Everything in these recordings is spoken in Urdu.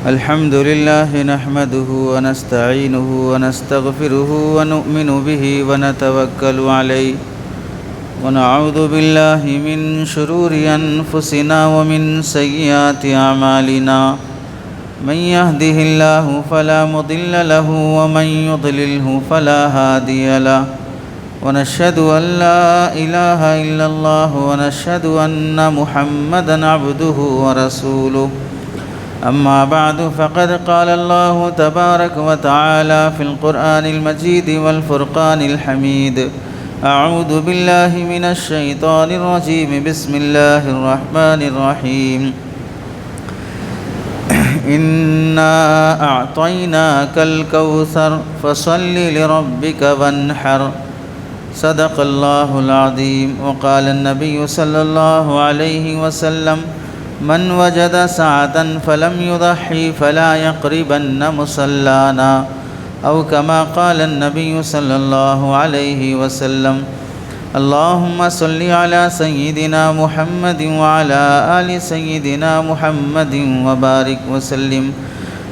الحمد لله نحمده ونستعينه ونستغفره ونؤمن به ونتوكل عليه ونعوذ بالله من شرور أنفسنا ومن سيئات أعمالنا من يهده الله فلا مضل له ومن يضلله فلا هادي له ونشهد أن لا إله إلا الله ونشهد أن محمدًا عبده ورسوله أما بعد فقد قال الله تبارك وتعالى في القرآن المجيد والفرقان الحميد أعوذ بالله من الشيطان الرجيم بسم الله الرحمن الرحيم إنا أعطيناك الكوثر فصل لربك وانحر صدق الله العظيم وقال النبي صلى الله عليه وسلم من وجد سعة فلم يضحي فلا يقربن مصلانا أو كما قال النبي صلى الله عليه وسلم اللهم صل على سيدنا محمد وعلى آل سيدنا محمد وبارك وسلم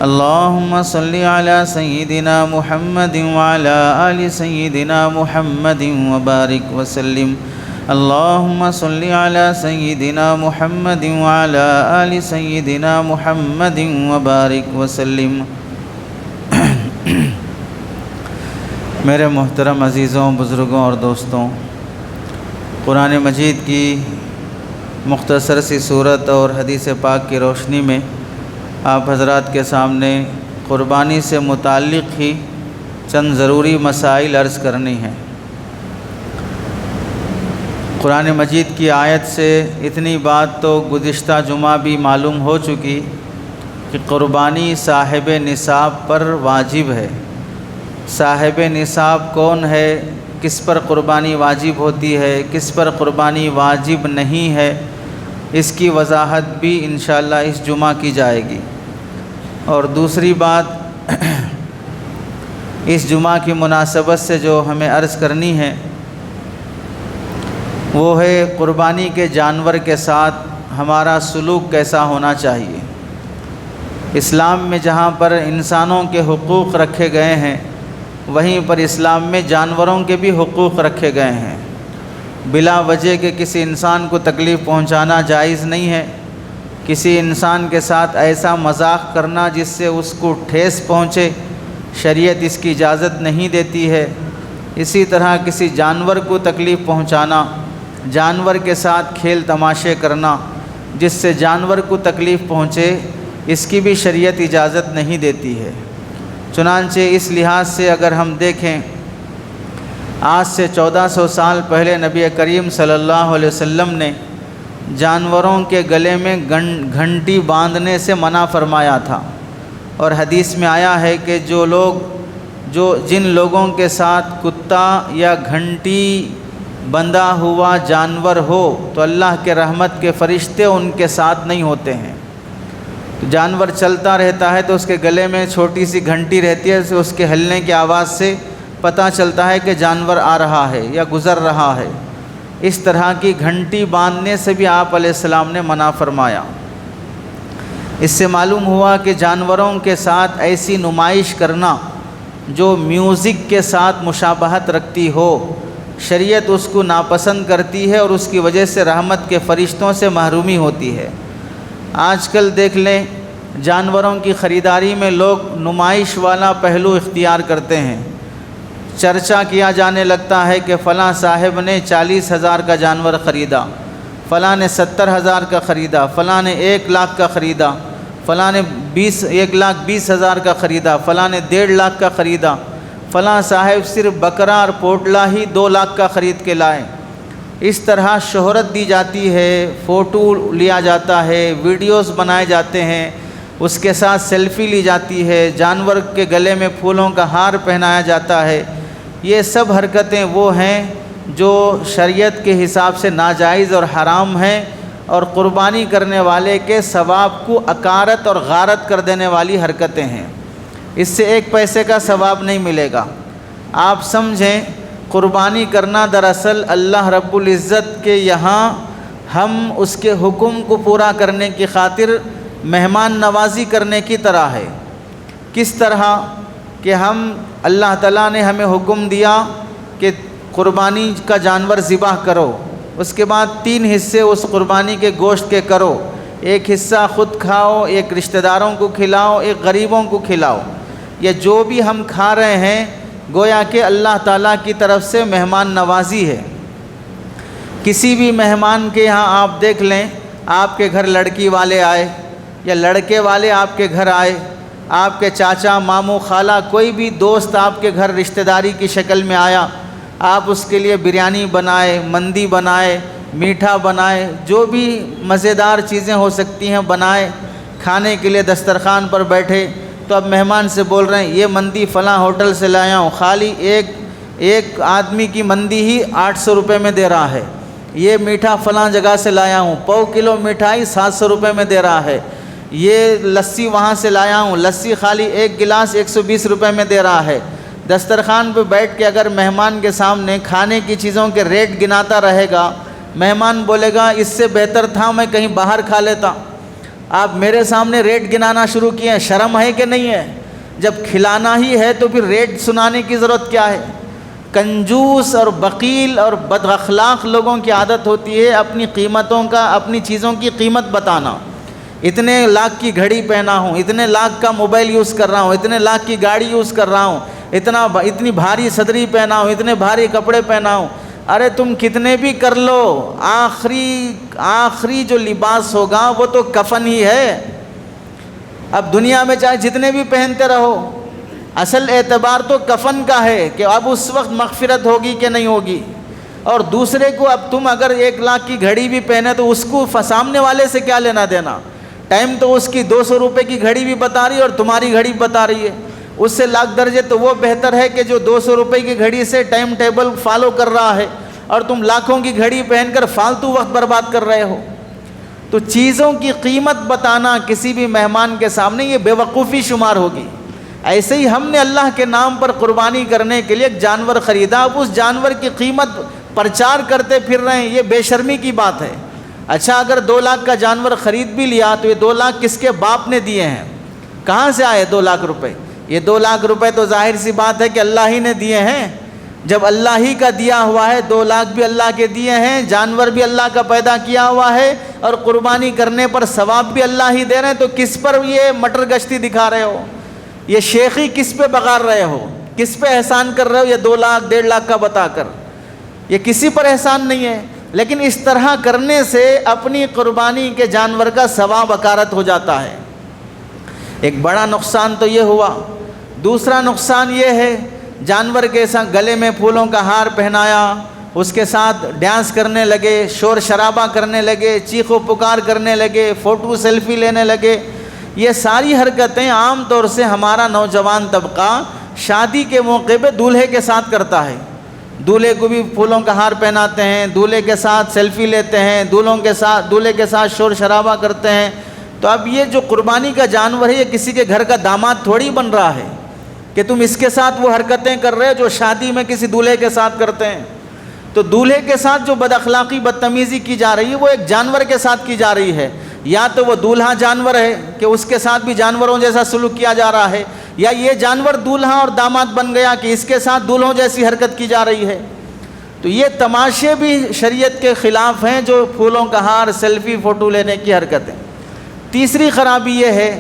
اللهم صل على سيدنا محمد وعلى آل سيدنا محمد وبارك وسلم اللهم صل على سيدنا محمد وعلى آل سيدنا محمد وبارك وسلم میرے محترم عزیزوں، بزرگوں اور دوستوں، قرآن مجید کی مختصر سی صورت اور حدیث پاک کی روشنی میں آپ حضرات کے سامنے قربانی سے متعلق ہی چند ضروری مسائل عرض کرنی ہیں۔ قرآن مجید کی آیت سے اتنی بات تو گزشتہ جمعہ بھی معلوم ہو چکی کہ قربانی صاحب نصاب پر واجب ہے۔ صاحب نصاب کون ہے، کس پر قربانی واجب ہوتی ہے، کس پر قربانی واجب نہیں ہے، اس کی وضاحت بھی انشاءاللہ اس جمعہ کی جائے گی۔ اور دوسری بات اس جمعہ کی مناسبت سے جو ہمیں عرض کرنی ہے وہ ہے قربانی کے جانور کے ساتھ ہمارا سلوک کیسا ہونا چاہیے۔ اسلام میں جہاں پر انسانوں کے حقوق رکھے گئے ہیں، وہیں پر اسلام میں جانوروں کے بھی حقوق رکھے گئے ہیں۔ بلا وجہ کے کسی انسان کو تکلیف پہنچانا جائز نہیں ہے۔ کسی انسان کے ساتھ ایسا مذاق کرنا جس سے اس کو ٹھیس پہنچے، شریعت اس کی اجازت نہیں دیتی ہے۔ اسی طرح کسی جانور کو تکلیف پہنچانا، جانور کے ساتھ کھیل تماشے کرنا جس سے جانور کو تکلیف پہنچے، اس کی بھی شریعت اجازت نہیں دیتی ہے۔ چنانچہ اس لحاظ سے اگر ہم دیکھیں، آج سے 1400 سال پہلے نبی کریم صلی اللہ علیہ وسلم نے جانوروں کے گلے میں گھنٹی باندھنے سے منع فرمایا تھا، اور حدیث میں آیا ہے کہ جن لوگوں کے ساتھ کتا یا گھنٹی بندھا ہوا جانور ہو تو اللہ کے رحمت کے فرشتے ان کے ساتھ نہیں ہوتے ہیں۔ تو جانور چلتا رہتا ہے تو اس کے گلے میں چھوٹی سی گھنٹی رہتی ہے، اس کے ہلنے کی آواز سے پتہ چلتا ہے کہ جانور آ رہا ہے یا گزر رہا ہے۔ اس طرح کی گھنٹی باندھنے سے بھی آپ علیہ السلام نے منع فرمایا۔ اس سے معلوم ہوا کہ جانوروں کے ساتھ ایسی نمائش کرنا جو میوزک کے ساتھ مشابہت رکھتی ہو، شریعت اس کو ناپسند کرتی ہے اور اس کی وجہ سے رحمت کے فرشتوں سے محرومی ہوتی ہے۔ آج کل دیکھ لیں، جانوروں کی خریداری میں لوگ نمائش والا پہلو اختیار کرتے ہیں۔ چرچا کیا جانے لگتا ہے کہ فلاں صاحب نے 40,000 کا جانور خریدا، فلاں نے 70,000 کا خریدا، فلاں نے 1 لاکھ کا خریدا، فلاں نے 1,20,000 کا خریدا، فلاں نے 1.5 لاکھ کا خریدا، فلاں صاحب صرف بکرا اور پوٹلا ہی 2 لاکھ کا خرید کے لائے۔ اس طرح شہرت دی جاتی ہے، فوٹو لیا جاتا ہے، ویڈیوز بنائے جاتے ہیں، اس کے ساتھ سیلفی لی جاتی ہے، جانور کے گلے میں پھولوں کا ہار پہنایا جاتا ہے۔ یہ سب حرکتیں وہ ہیں جو شریعت کے حساب سے ناجائز اور حرام ہیں، اور قربانی کرنے والے کے ثواب کو اکارت اور غارت کر دینے والی حرکتیں ہیں۔ اس سے 1 پیسے کا ثواب نہیں ملے گا۔ آپ سمجھیں، قربانی کرنا دراصل اللہ رب العزت کے یہاں ہم اس کے حکم کو پورا کرنے کی خاطر مہمان نوازی کرنے کی طرح ہے۔ کس طرح کہ اللہ تعالیٰ نے ہمیں حکم دیا کہ قربانی کا جانور ذبح کرو، اس کے بعد 3 حصے اس قربانی کے گوشت کے کرو، ایک حصہ خود کھاؤ، ایک رشتہ داروں کو کھلاؤ، ایک غریبوں کو کھلاؤ۔ یہ جو بھی ہم کھا رہے ہیں گویا کہ اللہ تعالیٰ کی طرف سے مہمان نوازی ہے۔ کسی بھی مہمان کے یہاں آپ دیکھ لیں، آپ کے گھر لڑکی والے آئے یا لڑکے والے آپ کے گھر آئے، آپ کے چاچا، ماموں، خالہ، کوئی بھی دوست آپ کے گھر رشتہ داری کی شکل میں آیا، آپ اس کے لیے بریانی بنائے، مندی بنائے، میٹھا بنائے، جو بھی مزیدار چیزیں ہو سکتی ہیں بنائے، کھانے کے لیے دسترخوان پر بیٹھے، تو اب مہمان سے بول رہے ہیں یہ مندی فلاں ہوٹل سے لایا ہوں، خالی ایک آدمی کی مندی ہی 800 روپے میں دے رہا ہے، یہ میٹھا فلاں جگہ سے لایا ہوں، پاؤ کلو مٹھائی 700 روپے میں دے رہا ہے، یہ لسی وہاں سے لایا ہوں، لسی خالی 1 گلاس 120 روپے میں دے رہا ہے۔ دسترخوان پہ بیٹھ کے اگر مہمان کے سامنے کھانے کی چیزوں کے ریٹ گناتا رہے گا، مہمان بولے گا اس سے بہتر تھا میں کہیں باہر کھا لیتا، آپ میرے سامنے ریٹ گنانا شروع کیے ہیں، شرم ہے کہ نہیں ہے؟ جب کھلانا ہی ہے تو پھر ریٹ سنانے کی ضرورت کیا ہے؟ کنجوس اور بخیل اور بد اخلاق لوگوں کی عادت ہوتی ہے اپنی قیمتوں کا، اپنی چیزوں کی قیمت بتانا۔ اتنے لاکھ کی گھڑی پہنا ہوں، اتنے لاکھ کا موبائل یوز کر رہا ہوں، اتنے لاکھ کی گاڑی یوز کر رہا ہوں، اتنی بھاری صدری پہنا ہوں، اتنے بھاری کپڑے پہنا ہوں۔ ارے تم کتنے بھی کر لو، آخری جو لباس ہوگا وہ تو کفن ہی ہے۔ اب دنیا میں چاہے جتنے بھی پہنتے رہو، اصل اعتبار تو کفن کا ہے کہ اب اس وقت مغفرت ہوگی کہ نہیں ہوگی۔ اور دوسرے کو اب تم اگر 1 لاکھ کی گھڑی بھی پہنے تو اس کو سامنے والے سے کیا لینا دینا؟ ٹائم تو اس کی 200 روپے کی گھڑی بھی بتا رہی ہے اور تمہاری گھڑی بتا رہی ہے، اس سے لاکھ درجے تو وہ بہتر ہے کہ جو 200 روپے کی گھڑی سے ٹائم ٹیبل فالو کر رہا ہے اور تم لاکھوں کی گھڑی پہن کر فالتو وقت برباد کر رہے ہو۔ تو چیزوں کی قیمت بتانا کسی بھی مہمان کے سامنے یہ بے وقوفی شمار ہوگی۔ ایسے ہی ہم نے اللہ کے نام پر قربانی کرنے کے لیے ایک جانور خریدا، اب اس جانور کی قیمت پرچار کرتے پھر رہے ہیں، یہ بے شرمی کی بات ہے۔ اچھا اگر 2 لاکھ کا جانور خرید بھی لیا تو یہ 2 لاکھ کس کے باپ نے دیے ہیں؟ کہاں سے آئے 2 لاکھ روپے؟ یہ 2 لاکھ روپے تو ظاہر سی بات ہے کہ اللہ ہی نے دیے ہیں۔ جب اللہ ہی کا دیا ہوا ہے، 2 لاکھ بھی اللہ کے دیے ہیں، جانور بھی اللہ کا پیدا کیا ہوا ہے اور قربانی کرنے پر ثواب بھی اللہ ہی دے رہے ہیں، تو کس پر یہ مٹر گشتی دکھا رہے ہو؟ یہ شیخی کس پہ بغار رہے ہو؟ کس پہ احسان کر رہے ہو؟ یہ 2 لاکھ 1.5 لاکھ کا بتا کر یہ کسی پر احسان نہیں ہے، لیکن اس طرح کرنے سے اپنی قربانی کے جانور کا ثواب اکارت ہو جاتا ہے۔ ایک بڑا نقصان تو یہ ہوا۔ دوسرا نقصان یہ ہے، جانور کے ساتھ گلے میں پھولوں کا ہار پہنایا، اس کے ساتھ ڈانس کرنے لگے، شور شرابہ کرنے لگے، چیخ و پکار کرنے لگے، فوٹو سیلفی لینے لگے۔ یہ ساری حرکتیں عام طور سے ہمارا نوجوان طبقہ شادی کے موقع پہ دولہے کے ساتھ کرتا ہے۔ دولہے کو بھی پھولوں کا ہار پہناتے ہیں، دولہے کے ساتھ سیلفی لیتے ہیں، دولہے کے ساتھ شور شرابہ کرتے ہیں۔ تو اب یہ جو قربانی کا جانور ہے یہ کسی کے گھر کا داماد تھوڑی بن رہا ہے کہ تم اس کے ساتھ وہ حرکتیں کر رہے ہو جو شادی میں کسی دولہے کے ساتھ کرتے ہیں۔ تو دولہے کے ساتھ جو بد اخلاقی بدتمیزی کی جا رہی ہے وہ ایک جانور کے ساتھ کی جا رہی ہے، یا تو وہ دولہا جانور ہے کہ اس کے ساتھ بھی جانوروں جیسا سلوک کیا جا رہا ہے، یا یہ جانور دولہا اور داماد بن گیا کہ اس کے ساتھ دولہوں جیسی حرکت کی جا رہی ہے۔ تو یہ تماشے بھی شریعت کے خلاف ہیں، جو پھولوں کا ہار، سیلفی، فوٹو لینے کی حرکتیں۔ تیسری خرابی یہ ہے،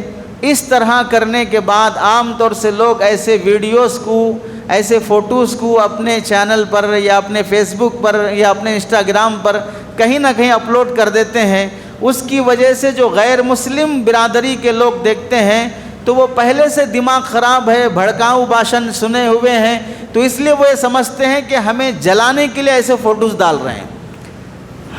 اس طرح کرنے کے بعد عام طور سے لوگ ایسے ویڈیوز کو، ایسے فوٹوز کو اپنے چینل پر یا اپنے فیس بک پر یا اپنے انسٹاگرام پر کہیں نہ کہیں اپلوڈ کر دیتے ہیں۔ اس کی وجہ سے جو غیر مسلم برادری کے لوگ دیکھتے ہیں تو وہ پہلے سے دماغ خراب ہے، بھڑکاؤ بھاشن سنے ہوئے ہیں، تو اس لیے وہ یہ سمجھتے ہیں کہ ہمیں جلانے کے لیے ایسے فوٹوز ڈال رہے ہیں،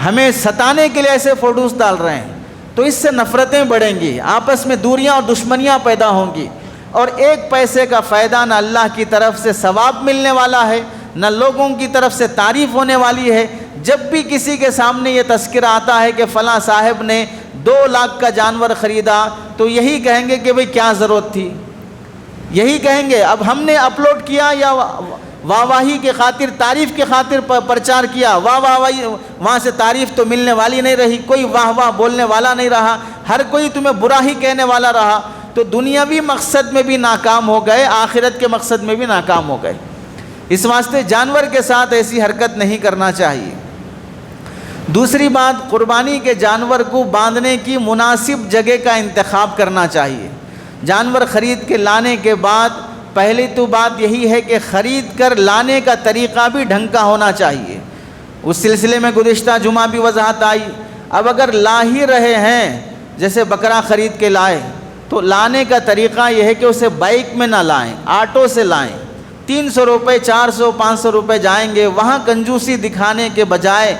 ہمیں ستانے کے لیے ایسے فوٹوز ڈال رہے ہیں۔ تو اس سے نفرتیں بڑھیں گی، آپس میں دوریاں اور دشمنیاں پیدا ہوں گی، اور 1 پیسے کا فائدہ نہ اللہ کی طرف سے ثواب ملنے والا ہے، نہ لوگوں کی طرف سے تعریف ہونے والی ہے۔ جب بھی کسی کے سامنے یہ تذکرہ آتا ہے کہ فلاں صاحب نے 2 لاکھ کا جانور خریدا، تو یہی کہیں گے کہ بھئی کیا ضرورت تھی، یہی کہیں گے اب ہم نے اپلوڈ کیا واہ واہی کے خاطر، تعریف کے خاطر پرچار کیا، واہ واہ واہی، وہاں سے تعریف تو ملنے والی نہیں رہی، کوئی واہ واہ بولنے والا نہیں رہا، ہر کوئی تمہیں برا ہی کہنے والا رہا، تو دنیاوی مقصد میں بھی ناکام ہو گئے، آخرت کے مقصد میں بھی ناکام ہو گئے۔ اس واسطے جانور کے ساتھ ایسی حرکت نہیں کرنا چاہیے۔ دوسری بات، قربانی کے جانور کو باندھنے کی مناسب جگہ کا انتخاب کرنا چاہیے۔ جانور خرید کے لانے کے بعد پہلی تو بات یہی ہے کہ خرید کر لانے کا طریقہ بھی ڈھنگ کا ہونا چاہیے۔ اس سلسلے میں گزشتہ جمعہ بھی وضاحت آئی۔ اب اگر لا ہی رہے ہیں، جیسے بکرا خرید کے لائے، تو لانے کا طریقہ یہ ہے کہ اسے بائک میں نہ لائیں، آٹو سے لائیں۔ 300 روپے، 400، 500 روپے جائیں گے، وہاں کنجوسی دکھانے کے بجائے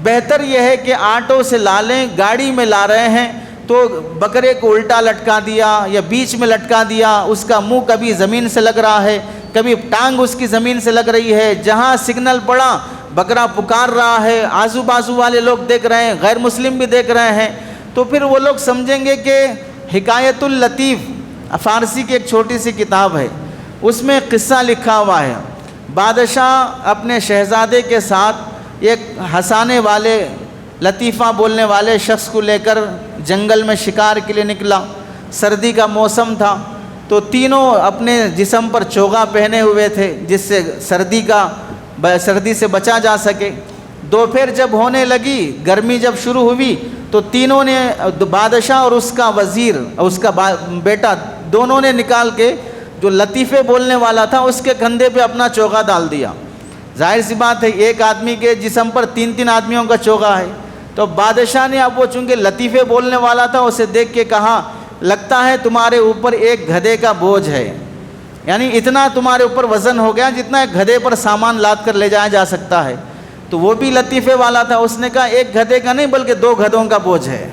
بہتر یہ ہے کہ آٹو سے لا لیں۔ گاڑی میں لا رہے ہیں تو بکرے کو الٹا لٹکا دیا یا بیچ میں لٹکا دیا، اس کا منہ کبھی زمین سے لگ رہا ہے، کبھی ٹانگ اس کی زمین سے لگ رہی ہے، جہاں سگنل پڑا بکرا پکار رہا ہے، آزو بازو والے لوگ دیکھ رہے ہیں، غیر مسلم بھی دیکھ رہے ہیں، تو پھر وہ لوگ سمجھیں گے کہ حکایت اللطیف فارسی کی ایک چھوٹی سی کتاب ہے، اس میں قصہ لکھا ہوا ہے۔ بادشاہ اپنے شہزادے کے ساتھ ایک ہنسانے والے، لطیفہ بولنے والے شخص کو لے کر جنگل میں شکار کے لیے نکلا۔ سردی کا موسم تھا، تو تینوں اپنے جسم پر چوغا پہنے ہوئے تھے جس سے سردی سے بچا جا سکے۔ دوپہر جب ہونے لگی، گرمی جب شروع ہوئی، تو تینوں نے، بادشاہ اور اس کا وزیر اور اس کا بیٹا، دونوں نے نکال کے جو لطیفے بولنے والا تھا اس کے کندھے پہ اپنا چوغا ڈال دیا۔ ظاہر سی بات ہے، ایک آدمی کے جسم پر 3 آدمیوں کا چوغا ہے، تو بادشاہ نے، اب وہ چونکہ لطیفے بولنے والا تھا، اسے دیکھ کے کہا، لگتا ہے تمہارے اوپر ایک گدھے کا بوجھ ہے، یعنی اتنا تمہارے اوپر وزن ہو گیا جتنا ایک گدھے پر سامان لاد کر لے جایا جا سکتا ہے۔ تو وہ بھی لطیفے والا تھا، اس نے کہا ایک گدھے کا نہیں بلکہ 2 گدھوں کا بوجھ ہے۔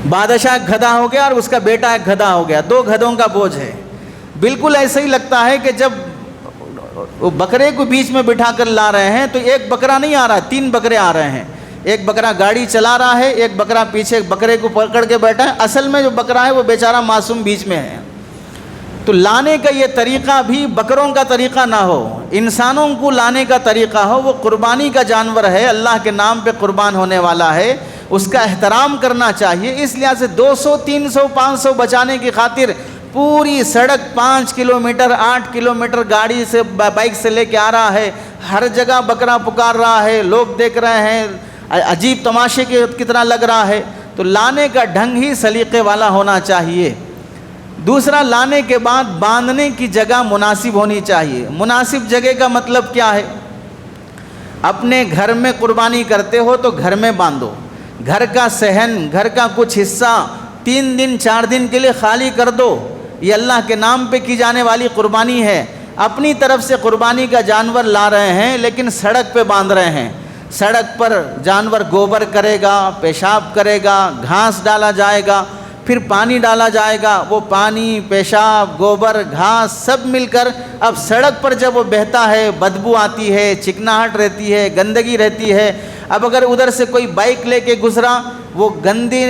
بادشاہ ایک گدھا ہو گیا اور اس کا بیٹا ایک گدھا ہو گیا، 2 گدھوں کا بوجھ ہے۔ بالکل ایسا ہی لگتا ہے کہ جب وہ بکرے کو بیچ میں بٹھا کر لا رہے ہیں تو ایک بکرا نہیں آ رہا، 3 بکرے آ رہے ہیں۔ ایک بکرا گاڑی چلا رہا ہے، ایک بکرا پیچھے بکرے کو پکڑ کے بیٹھا ہے، اصل میں جو بکرا ہے وہ بیچارہ معصوم بیچ میں ہے۔ تو لانے کا یہ طریقہ بھی بکروں کا طریقہ نہ ہو، انسانوں کو لانے کا طریقہ ہو۔ وہ قربانی کا جانور ہے، اللہ کے نام پہ قربان ہونے والا ہے، اس کا احترام کرنا چاہیے۔ اس لحاظ سے 200، 300، 500 بچانے کی خاطر پوری سڑک 5 کلومیٹر، 8 کلومیٹر گاڑی سے، بائک سے لے کے آ رہا ہے، ہر جگہ بکرا پکار رہا ہے، لوگ دیکھ رہے ہیں، عجیب تماشے کی طرح لگ رہا ہے۔ تو لانے کا ڈھنگ ہی سلیقے والا ہونا چاہیے۔ دوسرا، لانے کے بعد باندھنے کی جگہ مناسب ہونی چاہیے۔ مناسب جگہ کا مطلب کیا ہے؟ اپنے گھر میں قربانی کرتے ہو تو گھر میں باندھو، گھر کا صحن، گھر کا کچھ حصہ 3 دن 4 دن کے لیے خالی کر دو۔ یہ اللہ کے نام پہ کی جانے والی قربانی ہے۔ اپنی طرف سے قربانی کا جانور لا رہے ہیں لیکن سڑک پہ باندھ رہے ہیں۔ سڑک پر جانور گوبر کرے گا، پیشاب کرے گا، گھاس ڈالا جائے گا، پھر پانی ڈالا جائے گا، وہ پانی، پیشاب، گوبر، گھاس سب مل کر اب سڑک پر جب وہ بہتا ہے، بدبو آتی ہے، چکناہٹ رہتی ہے، گندگی رہتی ہے۔ اب اگر ادھر سے کوئی بائک لے کے گزرا، وہ گندی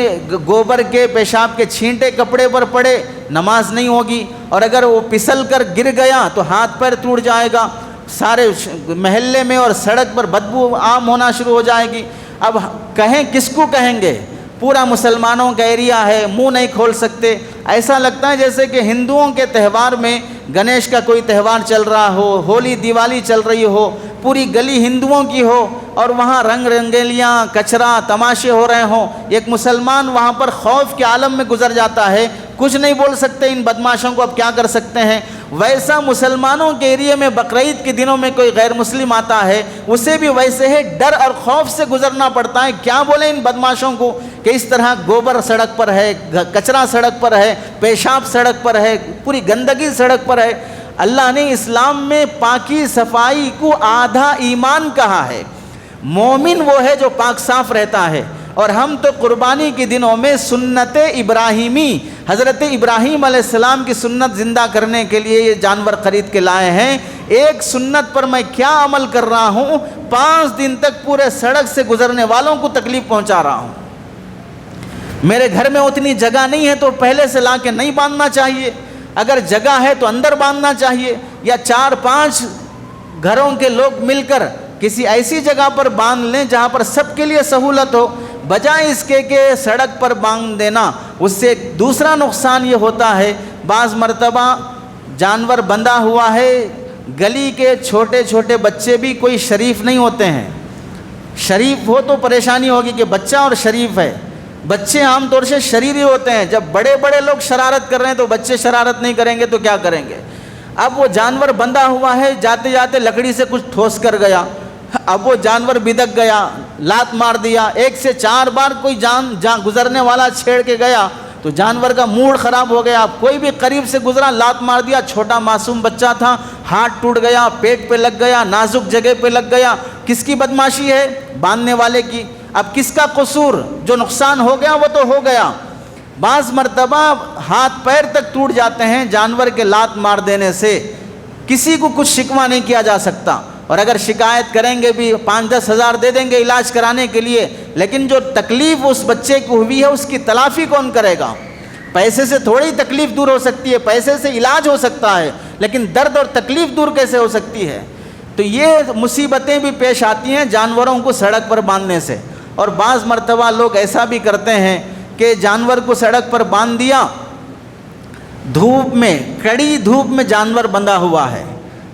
گوبر کے، پیشاب کے چھینٹے کپڑے پر پڑے، نماز نہیں ہوگی، اور اگر وہ پھسل کر گر گیا تو ہاتھ پیر ٹوٹ جائے گا، سارے محلے میں اور سڑک پر بدبو عام ہونا شروع ہو جائے گی۔ اب کہیں کس کو کہیں گے؟ پورا مسلمانوں کا ایریا ہے، منہ نہیں کھول سکتے۔ ایسا لگتا ہے جیسے کہ ہندوؤں کے تہوار میں، گنیش کا کوئی تہوار چل رہا ہو، ہولی دیوالی چل رہی ہو، پوری گلی ہندوؤں کی ہو اور وہاں رنگ رنگیلیاں، کچرا، تماشے ہو رہے ہوں۔ ایک مسلمان وہاں پر خوف کے عالم میں گزر جاتا ہے، کچھ نہیں بول سکتے، ان بدماشوں کو اب کیا کر سکتے ہیں۔ ویسا مسلمانوں کے ایریے میں بقرعید کے دنوں میں کوئی غیر مسلم آتا ہے، اسے بھی ویسے ہے، ڈر اور خوف سے گزرنا پڑتا ہے۔ کیا بولیں ان بدماشوں کو کہ اس طرح گوبر سڑک پر ہے، کچرا سڑک پر ہے، پیشاب سڑک پر ہے، پوری گندگی سڑک پر ہے۔ اللہ نے اسلام میں پاکی صفائی کو آدھا ایمان کہا ہے۔ مومن وہ ہے جو پاک صاف رہتا ہے، اور ہم تو قربانی کے دنوں میں سنت ابراہیمی، حضرت ابراہیم علیہ السلام کی سنت زندہ کرنے کے لیے یہ جانور خرید کے لائے ہیں۔ ایک سنت پر میں کیا عمل کر رہا ہوں، 5 دن تک پورے سڑک سے گزرنے والوں کو تکلیف پہنچا رہا ہوں۔ میرے گھر میں اتنی جگہ نہیں ہے تو پہلے سے لا کے نہیں باندھنا چاہیے، اگر جگہ ہے تو اندر باندھنا چاہیے۔ یا 4-5 گھروں کے لوگ مل کر کسی ایسی جگہ پر باندھ لیں جہاں پر سب کے لیے سہولت ہو، بجائے اس کے کہ سڑک پر باندھ دینا۔ اس سے دوسرا نقصان یہ ہوتا ہے، بعض مرتبہ جانور بندھا ہوا ہے، گلی کے چھوٹے چھوٹے بچے بھی کوئی شریف نہیں ہوتے ہیں، شریف ہو تو پریشانی ہوگی کہ بچہ اور شریف ہے، بچے عام طور سے شریری ہوتے ہیں، جب بڑے بڑے لوگ شرارت کر رہے ہیں تو بچے شرارت نہیں کریں گے تو کیا کریں گے؟ اب وہ جانور بندھا ہوا ہے، جاتے جاتے لکڑی سے کچھ ٹھوس کر گیا، اب وہ جانور بدک گیا، لات مار دیا، 1 سے 4 بار کوئی جان گزرنے والا چھیڑ کے گیا تو جانور کا موڈ خراب ہو گیا، کوئی بھی قریب سے گزرا لات مار دیا، چھوٹا معصوم بچہ تھا، ہاتھ ٹوٹ گیا، پیٹ پہ لگ گیا، نازک جگہ پہ لگ گیا۔ کس کی بدماشی ہے؟ باندھنے والے کی۔ اب کس کا قصور؟ جو نقصان ہو گیا وہ تو ہو گیا، بعض مرتبہ ہاتھ پیر تک ٹوٹ جاتے ہیں جانور کے لات مار دینے سے، کسی کو کچھ شکوہ نہیں کیا جا سکتا، اور اگر شکایت کریں گے بھی 5-10 ہزار دے دیں گے علاج کرانے کے لیے، لیکن جو تکلیف اس بچے کو ہوئی ہے اس کی تلافی کون کرے گا؟ پیسے سے تھوڑی تکلیف دور ہو سکتی ہے، پیسے سے علاج ہو سکتا ہے، لیکن درد اور تکلیف دور کیسے ہو سکتی ہے؟ تو یہ مصیبتیں بھی پیش آتی ہیں جانوروں کو سڑک پر باندھنے سے۔ اور بعض مرتبہ لوگ ایسا بھی کرتے ہیں کہ جانور کو سڑک پر باندھ دیا، دھوپ میں، کڑی دھوپ میں جانور بندھا ہوا ہے،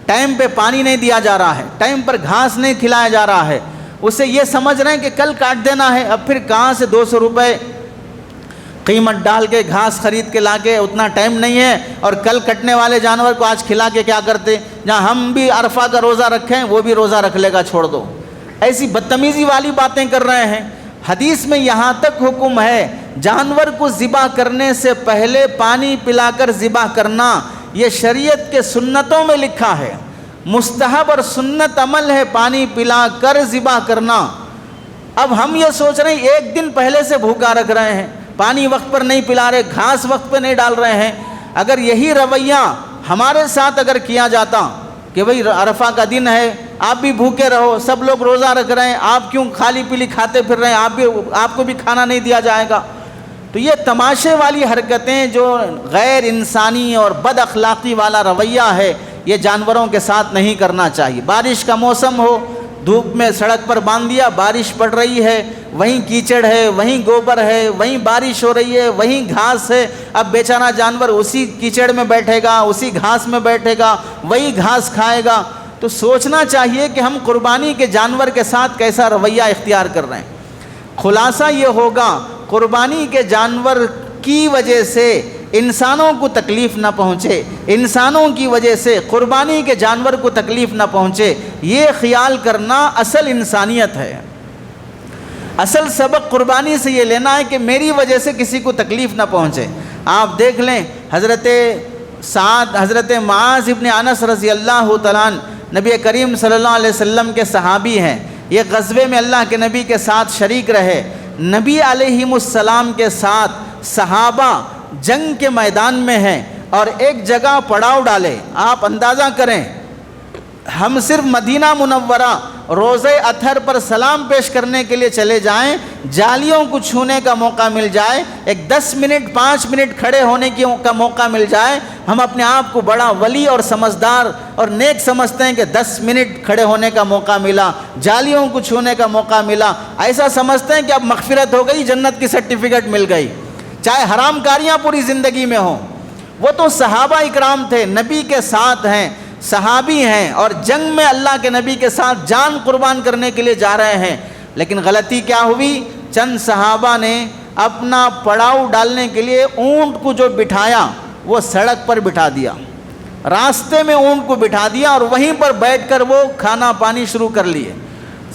ٹائم پہ پانی نہیں دیا جا رہا ہے، ٹائم پر گھاس نہیں کھلایا جا رہا ہے، اسے یہ سمجھ رہے ہیں کہ کل کاٹ دینا ہے، اب پھر کہاں سے 200 روپے قیمت ڈال کے گھاس خرید کے لا کے، اتنا ٹائم نہیں ہے، اور کل کٹنے والے جانور کو آج کھلا کے کیا کرتے؟ جہاں ہم بھی عرفہ کا روزہ رکھیں وہ بھی روزہ رکھ لے گا، چھوڑ دو۔ ایسی بدتمیزی والی باتیں کر رہے ہیں۔ حدیث میں یہاں تک حکم ہے جانور کو ذبح کرنے سے پہلے پانی پلا کر ذبح کرنا، یہ شریعت کے سنتوں میں لکھا ہے، مستحب اور سنت عمل ہے پانی پلا کر ذبح کرنا۔ اب ہم یہ سوچ رہے ہیں 1 دن پہلے سے بھوکا رکھ رہے ہیں، پانی وقت پر نہیں پلا رہے، گھاس وقت پہ نہیں ڈال رہے ہیں۔ اگر یہی رویہ ہمارے ساتھ اگر کیا جاتا کہ بھئی عرفہ کا دن ہے، آپ بھی بھوکے رہو، سب لوگ روزہ رکھ رہے ہیں، آپ کیوں خالی پیلی کھاتے پھر رہے ہیں، آپ کو بھی کھانا نہیں دیا جائے گا؟ تو یہ تماشے والی حرکتیں جو غیر انسانی اور بد اخلاقی والا رویہ ہے، یہ جانوروں کے ساتھ نہیں کرنا چاہیے۔ بارش کا موسم ہو، دھوپ میں سڑک پر باندھ دیا، بارش پڑ رہی ہے، وہیں کیچڑ ہے، وہیں گوبر ہے، وہیں بارش ہو رہی ہے، وہیں گھاس ہے، اب بیچارہ جانور اسی کیچڑ میں بیٹھے گا، اسی گھاس میں بیٹھے گا، وہی گھاس کھائے گا۔ تو سوچنا چاہیے کہ ہم قربانی کے جانور کے ساتھ کیسا رویہ اختیار کر رہے ہیں۔ خلاصہ یہ ہوگا، قربانی کے جانور کی وجہ سے انسانوں کو تکلیف نہ پہنچے، انسانوں کی وجہ سے قربانی کے جانور کو تکلیف نہ پہنچے، یہ خیال کرنا اصل انسانیت ہے۔ اصل سبق قربانی سے یہ لینا ہے کہ میری وجہ سے کسی کو تکلیف نہ پہنچے۔ آپ دیکھ لیں حضرت معاذ ابن انس رضی اللہ تعالیٰ عنہ نبی کریم صلی اللہ علیہ وسلم کے صحابی ہیں، یہ غزوے میں اللہ کے نبی کے ساتھ شریک رہے، نبی علیہ السلام کے ساتھ صحابہ جنگ کے میدان میں ہیں اور ایک جگہ پڑاؤ ڈالے۔ آپ اندازہ کریں، ہم صرف مدینہ منورہ روزہ اطہر پر سلام پیش کرنے کے لیے چلے جائیں، جالیوں کو چھونے کا موقع مل جائے، ایک 10 منٹ 5 منٹ کھڑے ہونے کا موقع مل جائے، ہم اپنے آپ کو بڑا ولی اور سمجھدار اور نیک سمجھتے ہیں کہ 10 منٹ کھڑے ہونے کا موقع ملا، جالیوں کو چھونے کا موقع ملا، ایسا سمجھتے ہیں کہ اب مغفرت ہو گئی، جنت کی سرٹیفکیٹ مل گئی، چاہے حرام کاریاں پوری زندگی میں ہوں۔ وہ تو صحابہ اکرام تھے، نبی کے ساتھ ہیں، صحابی ہیں، اور جنگ میں اللہ کے نبی کے ساتھ جان قربان کرنے کے لیے جا رہے ہیں، لیکن غلطی کیا ہوئی؟ چند صحابہ نے اپنا پڑاؤ ڈالنے کے لیے اونٹ کو جو بٹھایا وہ سڑک پر بٹھا دیا، راستے میں اونٹ کو بٹھا دیا اور وہیں پر بیٹھ کر وہ کھانا پانی شروع کر لیے۔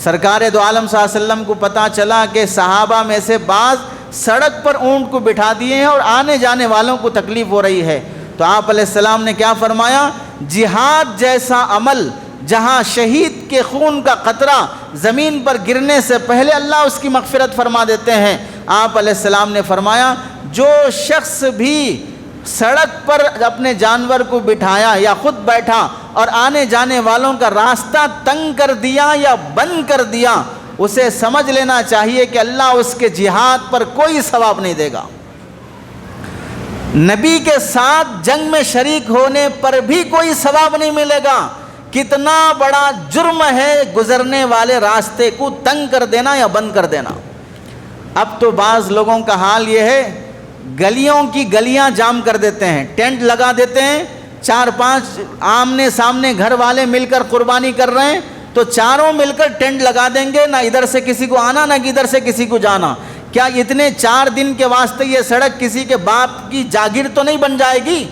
سرکار دو عالم صلی اللہ علیہ وسلم کو پتہ چلا کہ صحابہ میں سے بعض سڑک پر اونٹ کو بٹھا دیے ہیں اور آنے جانے والوں کو تکلیف ہو رہی ہے، تو آپ علیہ السلام نے کیا فرمایا؟ جہاد جیسا عمل جہاں شہید کے خون کا قطرہ زمین پر گرنے سے پہلے اللہ اس کی مغفرت فرما دیتے ہیں۔ آپ علیہ السلام نے فرمایا جو شخص بھی سڑک پر اپنے جانور کو بٹھایا یا خود بیٹھا اور آنے جانے والوں کا راستہ تنگ کر دیا یا بند کر دیا، اسے سمجھ لینا چاہیے کہ اللہ اس کے جہاد پر کوئی ثواب نہیں دے گا۔ نبی کے ساتھ جنگ میں شریک ہونے پر بھی کوئی ثواب نہیں ملے گا۔ کتنا بڑا جرم ہے گزرنے والے راستے کو تنگ کر دینا یا بند کر دینا۔ اب تو بعض لوگوں کا حال یہ ہے، گلیوں کی گلیاں جام کر دیتے ہیں، ٹینٹ لگا دیتے ہیں، 4-5 آمنے سامنے گھر والے مل کر قربانی کر رہے ہیں تو چاروں مل کر ٹینٹ لگا دیں گے، نہ ادھر سے کسی کو آنا نہ ادھر سے کسی کو جانا۔ کیا اتنے 4 دن کے واسطے یہ سڑک کسی کے باپ کی جاگیر تو نہیں بن جائے گی؟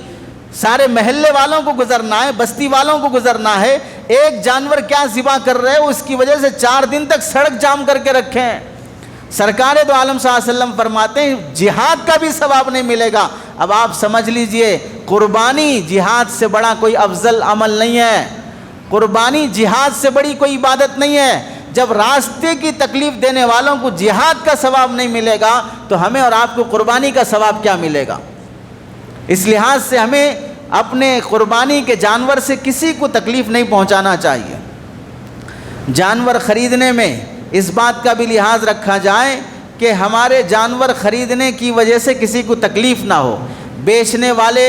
سارے محلے والوں کو گزرنا ہے، بستی والوں کو گزرنا ہے۔ ایک جانور کیا ذبح کر رہے ہو، اس کی وجہ سے 4 دن تک سڑک جام کر کے رکھے ہیں۔ سرکار دو عالم صلی اللہ علیہ وسلم فرماتے ہیں جہاد کا بھی ثواب نہیں ملے گا۔ اب آپ سمجھ لیجئے، قربانی جہاد سے بڑا کوئی افضل عمل نہیں ہے، قربانی جہاد سے بڑی کوئی عبادت نہیں ہے۔ جب راستے کی تکلیف دینے والوں کو جہاد کا ثواب نہیں ملے گا تو ہمیں اور آپ کو قربانی کا ثواب کیا ملے گا؟ اس لحاظ سے ہمیں اپنے قربانی کے جانور سے کسی کو تکلیف نہیں پہنچانا چاہیے۔ جانور خریدنے میں اس بات کا بھی لحاظ رکھا جائے کہ ہمارے جانور خریدنے کی وجہ سے کسی کو تکلیف نہ ہو۔ بیچنے والے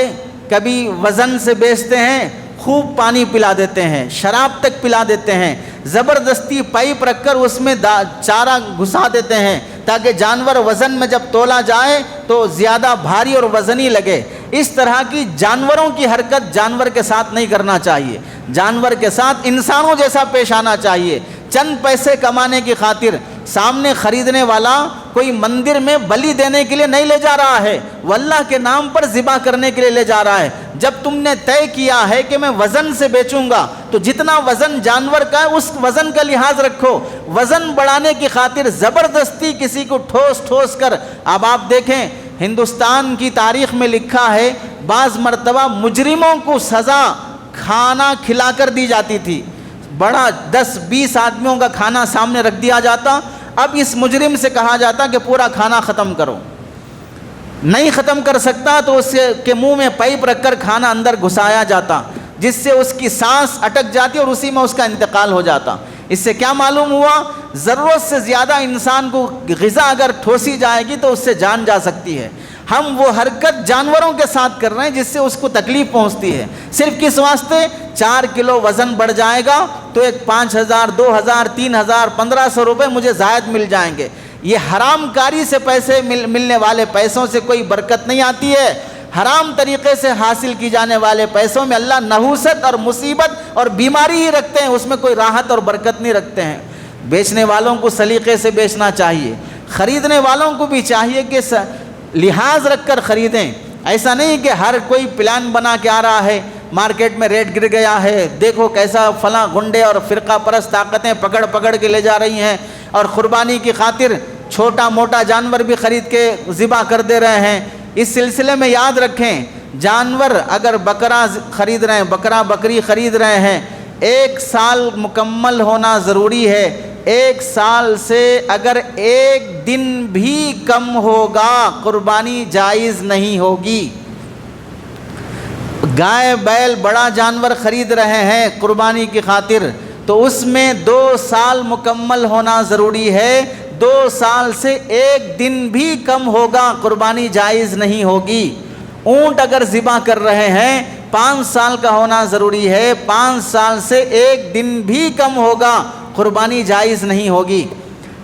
کبھی وزن سے بیچتے ہیں، خوب پانی پلا دیتے ہیں، شراب تک پلا دیتے ہیں، زبردستی پائپ رکھ کر اس میں چارہ گھسا دیتے ہیں تاکہ جانور وزن میں جب تولا جائے تو زیادہ بھاری اور وزنی لگے۔ اس طرح کی جانوروں کی حرکت جانور کے ساتھ نہیں کرنا چاہیے، جانور کے ساتھ انسانوں جیسا پیش آنا چاہیے۔ چند پیسے کمانے کی خاطر سامنے خریدنے والا کوئی مندر میں بلی دینے کے لیے نہیں لے جا رہا ہے، وہ اللہ کے نام پر ذبح کرنے کے لیے لے جا رہا ہے۔ جب تم نے طے کیا ہے کہ میں وزن سے بیچوں گا تو جتنا وزن جانور کا ہے اس وزن کا لحاظ رکھو۔ وزن بڑھانے کی خاطر زبردستی کسی کو ٹھوس کر، اب آپ دیکھیں ہندوستان کی تاریخ میں لکھا ہے بعض مرتبہ مجرموں کو سزا کھانا کھلا کر دی جاتی تھی۔ بڑا 10-20 آدمیوں کا کھانا سامنے رکھ دیا جاتا، اب اس مجرم سے کہا جاتا کہ پورا کھانا ختم کرو، نہیں ختم کر سکتا تو اس کے منہ میں پائپ رکھ کر کھانا اندر گھسایا جاتا، جس سے اس کی سانس اٹک جاتی اور اسی میں اس کا انتقال ہو جاتا۔ اس سے کیا معلوم ہوا؟ ضرورت سے زیادہ انسان کو غذا اگر ٹھوسی جائے گی تو اس سے جان جا سکتی ہے۔ ہم وہ حرکت جانوروں کے ساتھ کر رہے ہیں جس سے اس کو تکلیف پہنچتی ہے۔ صرف کس واسطے؟ 4 کلو وزن بڑھ جائے گا تو ایک 5,000 2,000 3,000 1,500 روپے مجھے زائد مل جائیں گے۔ یہ حرام کاری سے پیسے ملنے والے پیسوں سے کوئی برکت نہیں آتی ہے۔ حرام طریقے سے حاصل کی جانے والے پیسوں میں اللہ نحوست اور مصیبت اور بیماری ہی رکھتے ہیں، اس میں کوئی راحت اور برکت نہیں رکھتے ہیں۔ بیچنے والوں کو سلیقے سے بیچنا چاہیے، خریدنے والوں کو بھی چاہیے کہ لحاظ رکھ کر خریدیں۔ ایسا نہیں کہ ہر کوئی پلان بنا کے آ رہا ہے، مارکیٹ میں ریٹ گر گیا ہے، دیکھو کیسا فلاں گنڈے اور فرقہ پرست طاقتیں پکڑ کے لے جا رہی ہیں اور قربانی کی خاطر چھوٹا موٹا جانور بھی خرید کے ذبح کر دے رہے ہیں۔ اس سلسلے میں یاد رکھیں، جانور اگر بکرا خرید رہے ہیں، بکرا بکری خرید رہے ہیں، 1 سال مکمل ہونا ضروری ہے۔ 1 سال سے اگر 1 دن بھی کم ہوگا قربانی جائز نہیں ہوگی۔ گائے بیل بڑا جانور خرید رہے ہیں قربانی کی خاطر تو اس میں 2 سال مکمل ہونا ضروری ہے۔ 2 سال سے 1 دن بھی کم ہوگا قربانی جائز نہیں ہوگی۔ اونٹ اگر ذبح کر رہے ہیں 5 سال کا ہونا ضروری ہے، 5 سال سے 1 دن بھی کم ہوگا قربانی جائز نہیں ہوگی۔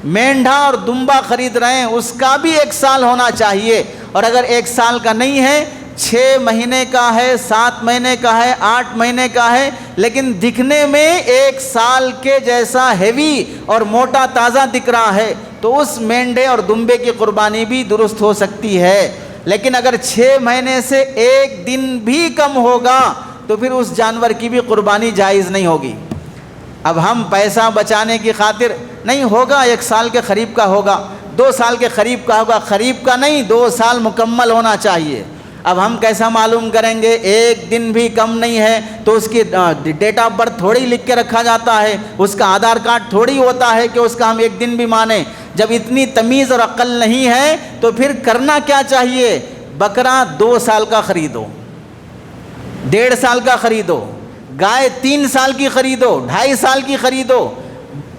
مینڈھا اور دمبا خرید رہے ہیں، اس کا بھی 1 سال ہونا چاہیے، اور اگر 1 سال کا نہیں ہے، 6 مہینے کا ہے، 7 مہینے کا ہے، 8 مہینے کا ہے، لیکن دکھنے میں 1 سال کے جیسا ہیوی اور موٹا تازہ دکھ رہا ہے تو اس مینڈھے اور دمبے کی قربانی بھی درست ہو سکتی ہے۔ لیکن اگر 6 مہینے سے 1 دن بھی کم ہوگا تو پھر اس جانور کی بھی قربانی جائز نہیں ہوگی۔ اب ہم پیسہ بچانے کی خاطر نہیں ہوگا 1 سال کے قریب کا ہوگا، 2 سال کے قریب کا ہوگا، قریب کا نہیں 2 سال مکمل ہونا چاہیے۔ اب ہم کیسا معلوم کریں گے؟ 1 دن بھی کم نہیں ہے تو اس کی ڈیٹ آف برتھ تھوڑی لکھ کے رکھا جاتا ہے، اس کا آدھار کارڈ تھوڑی ہوتا ہے کہ اس کا ہم 1 دن بھی مانیں۔ جب اتنی تمیز اور عقل نہیں ہے تو پھر کرنا کیا چاہیے؟ بکرا 2 سال کا خریدو، 1.5 سال کا خریدو، گائے 3 سال کی خریدو، 2.5 سال کی خریدو،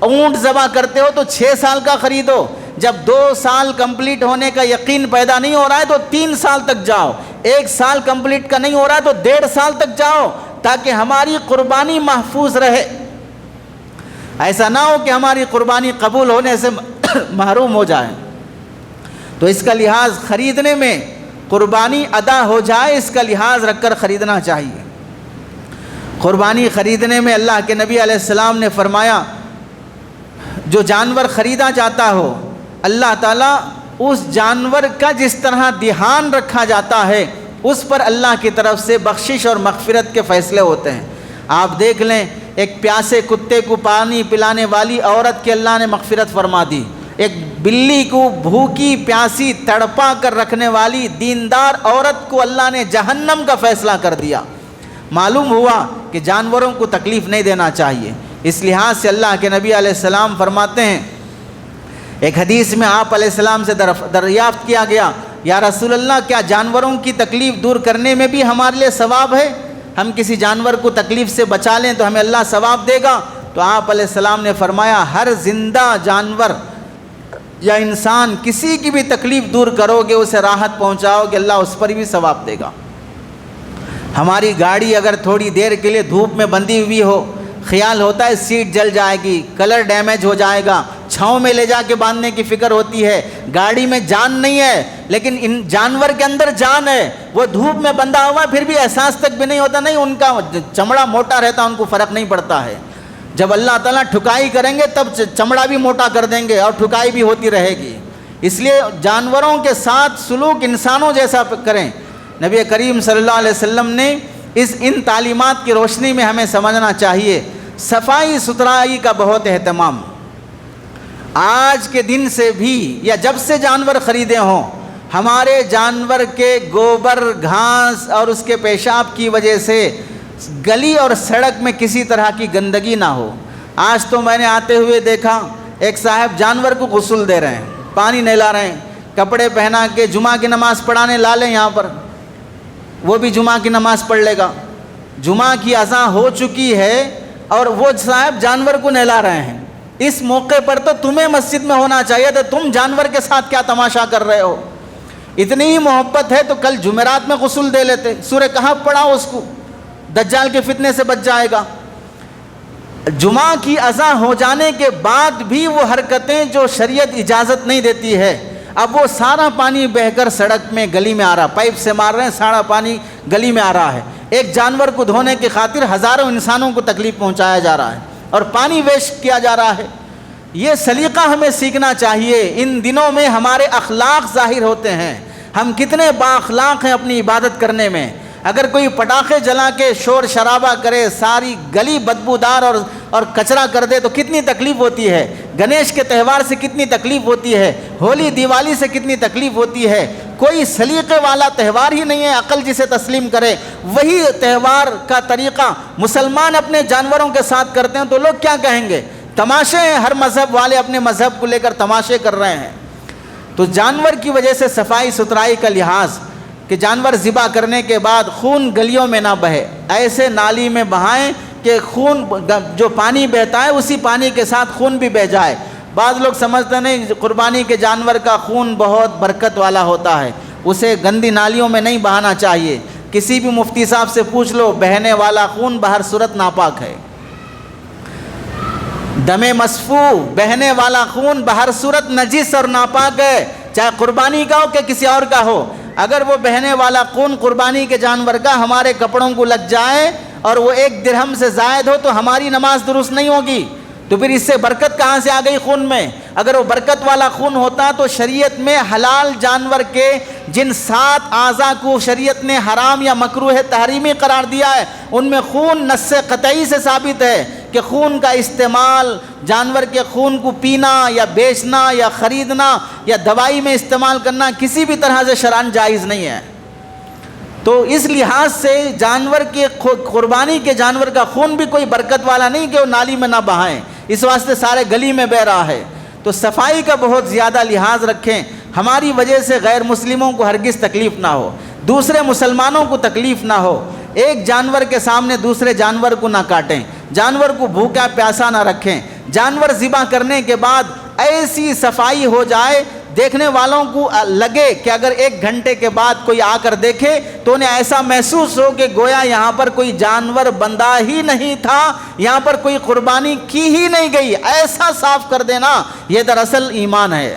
اونٹ ذبح کرتے ہو تو 6 سال کا خریدو۔ جب 2 سال کمپلیٹ ہونے کا یقین پیدا نہیں ہو رہا ہے تو 3 سال تک جاؤ، 1 سال کمپلیٹ کا نہیں ہو رہا ہے تو 1.5 سال تک جاؤ، تاکہ ہماری قربانی محفوظ رہے۔ ایسا نہ ہو کہ ہماری قربانی قبول ہونے سے محروم ہو جائے۔ تو اس کا لحاظ خریدنے میں، قربانی ادا ہو جائے اس کا لحاظ رکھ کر خریدنا چاہیے۔ قربانی خریدنے میں اللہ کے نبی علیہ السلام نے فرمایا، جو جانور خریدا جاتا ہو اللہ تعالیٰ اس جانور کا جس طرح دھیان رکھا جاتا ہے اس پر اللہ کی طرف سے بخشش اور مغفرت کے فیصلے ہوتے ہیں۔ آپ دیکھ لیں، ایک پیاسے کتے کو پانی پلانے والی عورت کی اللہ نے مغفرت فرما دی، ایک بلی کو بھوکی پیاسی تڑپا کر رکھنے والی دیندار عورت کو اللہ نے جہنم کا فیصلہ کر دیا۔ معلوم ہوا کہ جانوروں کو تکلیف نہیں دینا چاہیے۔ اس لحاظ سے اللہ کے نبی علیہ السلام فرماتے ہیں، ایک حدیث میں آپ علیہ السلام سے دریافت کیا گیا، یا رسول اللہ کیا جانوروں کی تکلیف دور کرنے میں بھی ہمارے لیے ثواب ہے؟ ہم کسی جانور کو تکلیف سے بچا لیں تو ہمیں اللہ ثواب دے گا؟ تو آپ علیہ السلام نے فرمایا، ہر زندہ جانور یا انسان کسی کی بھی تکلیف دور کرو گے، اسے راحت پہنچاؤ گے، اللہ اس پر بھی ثواب دے گا۔ ہماری گاڑی اگر تھوڑی دیر کے لیے دھوپ میں بندھی ہوئی ہو، خیال ہوتا ہے سیٹ جل جائے گی، کلر ڈیمیج ہو جائے گا، چھاؤں میں لے جا کے باندھنے کی فکر ہوتی ہے، گاڑی میں جان نہیں ہے لیکن ان جانور کے اندر جان ہے، وہ دھوپ میں بندھا ہوا پھر بھی احساس تک بھی نہیں ہوتا، نہیں ان کا چمڑا موٹا رہتا، ان کو فرق نہیں پڑتا ہے۔ جب اللہ تعالیٰ ٹھکائی کریں گے تب چمڑا بھی موٹا کر دیں گے اور ٹھکائی بھی ہوتی رہے گی۔ اس لیے جانوروں کے ساتھ سلوک انسانوں جیسا کریں۔ نبی کریم صلی اللہ علیہ وسلم نے ان تعلیمات کی روشنی میں ہمیں سمجھنا چاہیے، صفائی ستھرائی کا بہت اہتمام۔ آج کے دن سے بھی یا جب سے جانور خریدے ہوں، ہمارے جانور کے گوبر، گھاس اور اس کے پیشاب کی وجہ سے گلی اور سڑک میں کسی طرح کی گندگی نہ ہو۔ آج تو میں نے آتے ہوئے دیکھا، ایک صاحب جانور کو غسل دے رہے ہیں، پانی نہلا رہے ہیں، کپڑے پہنا کے جمعہ کی نماز پڑھانے لا لیں یہاں پر، وہ بھی جمعہ کی نماز پڑھ لے گا۔ جمعہ کی اذان ہو چکی ہے اور وہ صاحب جانور کو نہلا رہے ہیں۔ اس موقع پر تو تمہیں مسجد میں ہونا چاہیے تھا، تم جانور کے ساتھ کیا تماشا کر رہے ہو؟ اتنی ہی محبت ہے تو کل جمعرات میں غسل دے لیتے، سورہ کہف پڑھاؤ اس کو، دجال کے فتنے سے بچ جائے گا۔ جمعہ کی اذان ہو جانے کے بعد بھی وہ حرکتیں جو شریعت اجازت نہیں دیتی ہے، اب وہ سارا پانی بہہ کر سڑک میں گلی میں آ رہا، پائپ سے مار رہے ہیں، سارا پانی گلی میں آ رہا ہے۔ ایک جانور کو دھونے کی خاطر ہزاروں انسانوں کو تکلیف پہنچایا جا رہا ہے اور پانی ویسٹ کیا جا رہا ہے۔ یہ سلیقہ ہمیں سیکھنا چاہیے۔ ان دنوں میں ہمارے اخلاق ظاہر ہوتے ہیں، ہم کتنے بااخلاق ہیں اپنی عبادت کرنے میں۔ اگر کوئی پٹاخے جلا کے شور شرابہ کرے، ساری گلی بدبودار اور کچرا کر دے تو کتنی تکلیف ہوتی ہے۔ گنیش کے تہوار سے کتنی تکلیف ہوتی ہے، ہولی دیوالی سے کتنی تکلیف ہوتی ہے۔ کوئی سلیقے والا تہوار ہی نہیں ہے، عقل جسے تسلیم کرے۔ وہی تہوار کا طریقہ مسلمان اپنے جانوروں کے ساتھ کرتے ہیں تو لوگ کیا کہیں گے؟ تماشے ہیں، ہر مذہب والے اپنے مذہب کو لے کر تماشے کر رہے ہیں۔ تو جانور کی وجہ سے صفائی ستھرائی کا لحاظ کہ جانور ذبح کرنے کے بعد خون گلیوں میں نہ بہے، ایسے نالی میں بہائیں کہ خون جو پانی بہتا ہے اسی پانی کے ساتھ خون بھی بہہ جائے۔ بعض لوگ سمجھتے نہیں قربانی کے جانور کا خون بہت برکت والا ہوتا ہے، اسے گندی نالیوں میں نہیں بہانا چاہیے۔ کسی بھی مفتی صاحب سے پوچھ لو، بہنے والا خون بہر صورت ناپاک ہے۔ دم مسفوح، بہنے والا خون بہر صورت نجس اور ناپاک ہے، چاہے قربانی کا ہو کہ کسی اور کا ہو۔ اگر وہ بہنے والا خون قربانی کے جانور کا ہمارے کپڑوں کو لگ جائے اور وہ 1 درہم سے زائد ہو تو ہماری نماز درست نہیں ہوگی۔ تو پھر اس سے برکت کہاں سے آ گئی خون میں؟ اگر وہ برکت والا خون ہوتا تو شریعت میں حلال جانور کے جن 7 اعضاء کو شریعت نے حرام یا مکروہ تحریمی قرار دیا ہے، ان میں خون نص قطعی سے ثابت ہے کہ خون کا استعمال، جانور کے خون کو پینا یا بیچنا یا خریدنا یا دوائی میں استعمال کرنا کسی بھی طرح سے شرعاً جائز نہیں ہے۔ تو اس لحاظ سے جانور کے قربانی کے جانور کا خون بھی کوئی برکت والا نہیں کہ وہ نالی میں نہ بہائیں، اس واسطے سارے گلی میں بہہ رہا ہے۔ تو صفائی کا بہت زیادہ لحاظ رکھیں، ہماری وجہ سے غیر مسلموں کو ہرگز تکلیف نہ ہو، دوسرے مسلمانوں کو تکلیف نہ ہو۔ ایک جانور کے سامنے دوسرے جانور کو نہ کاٹیں، جانور کو بھوکا پیاسا نہ رکھیں۔ جانور ذبح کرنے کے بعد ایسی صفائی ہو جائے دیکھنے والوں کو لگے کہ اگر 1 گھنٹے کے بعد کوئی آ کر دیکھے تو انہیں ایسا محسوس ہو کہ گویا یہاں پر کوئی جانور بندہ ہی نہیں تھا، یہاں پر کوئی قربانی کی ہی نہیں گئی، ایسا صاف کر دینا، یہ دراصل ایمان ہے،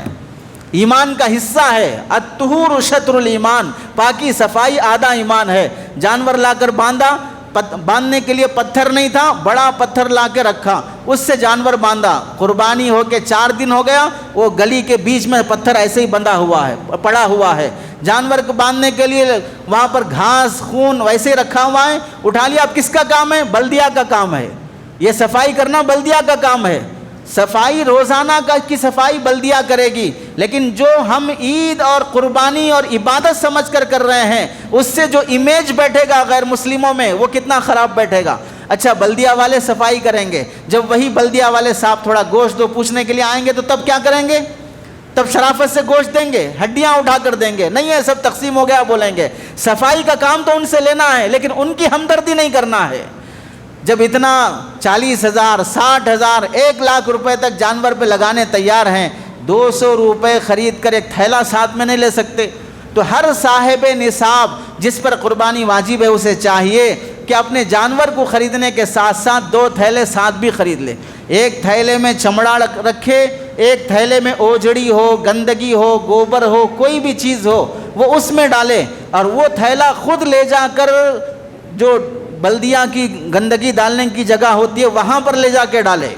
ایمان کا حصہ ہے۔ الطہور شطر الایمان، پاکی صفائی آدھا ایمان ہے۔ جانور لا کر باندھنے کے لیے پتھر نہیں تھا، بڑا پتھر لا کے رکھا، اس سے جانور باندھا، قربانی ہو کے 4 دن ہو گیا، وہ گلی کے بیچ میں پتھر ایسے ہی بندھا ہوا ہے، پڑا ہوا ہے۔ جانور کو باندھنے کے لیے وہاں پر گھاس خون ویسے رکھا ہوا ہے، اٹھا لیا۔ اب کس کا کام ہے؟ بلدیہ کا کام ہے، یہ صفائی کرنا بلدیہ کا کام ہے۔ صفائی روزانہ کی صفائی بلدیہ کرے گی، لیکن جو ہم عید اور قربانی اور عبادت سمجھ کر رہے ہیں، اس سے جو امیج بیٹھے گا غیر مسلموں میں، وہ کتنا خراب بیٹھے گا۔ اچھا، بلدیہ والے صفائی کریں گے، جب وہی بلدیہ والے صاحب تھوڑا گوشت دو پوچھنے کے لیے آئیں گے تو تب کیا کریں گے؟ تب شرافت سے گوشت دیں گے، ہڈیاں اٹھا کر دیں گے، نہیں ہے سب تقسیم ہو گیا بولیں گے۔ صفائی کا کام تو ان سے لینا ہے، لیکن ان کی ہمدردی نہیں کرنا ہے۔ جب اتنا 40,000 60,000 1 لاکھ روپے تک جانور پہ لگانے تیار ہیں، 200 روپے خرید کر ایک تھیلا ساتھ میں نہیں لے سکتے، تو ہر صاحب نصاب جس پر قربانی واجب ہے اسے چاہیے کہ اپنے جانور کو خریدنے کے ساتھ ساتھ 2 تھیلے ساتھ بھی خرید لے۔ ایک تھیلے میں چمڑا رکھے، ایک تھیلے میں اوجڑی ہو، گندگی ہو، گوبر ہو، کوئی بھی چیز ہو وہ اس میں ڈالے، اور وہ تھیلا خود لے جا کر جو بلدیہ کی گندگی ڈالنے کی جگہ ہوتی ہے وہاں پر لے جا کے ڈالے۔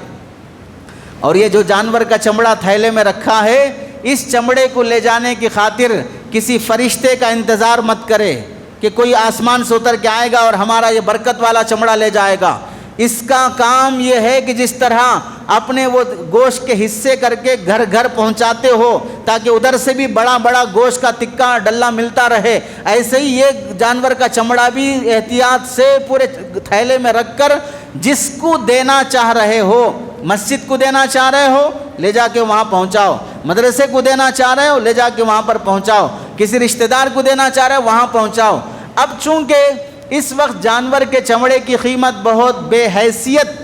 اور یہ جو جانور کا چمڑا تھیلے میں رکھا ہے، اس چمڑے کو لے جانے کی خاطر کسی فرشتے کا انتظار مت کرے کہ کوئی آسمان سے اتر کے آئے گا اور ہمارا یہ برکت والا چمڑا لے جائے گا۔ اس کا کام یہ ہے کہ جس طرح اپنے وہ گوشت کے حصے کر کے گھر گھر پہنچاتے ہو تاکہ ادھر سے بھی بڑا بڑا گوشت کا تکہ ڈلہ ملتا رہے، ایسے ہی یہ جانور کا چمڑا بھی احتیاط سے پورے تھیلے میں رکھ کر جس کو دینا چاہ رہے ہو، مسجد کو دینا چاہ رہے ہو لے جا کے وہاں پہنچاؤ، مدرسے کو دینا چاہ رہے ہو لے جا کے وہاں پر پہنچاؤ، کسی رشتہ دار کو دینا چاہ رہے ہو وہاں پہنچاؤ۔ اب چونکہ اس وقت جانور کے چمڑے کی قیمت بہت بے حیثیت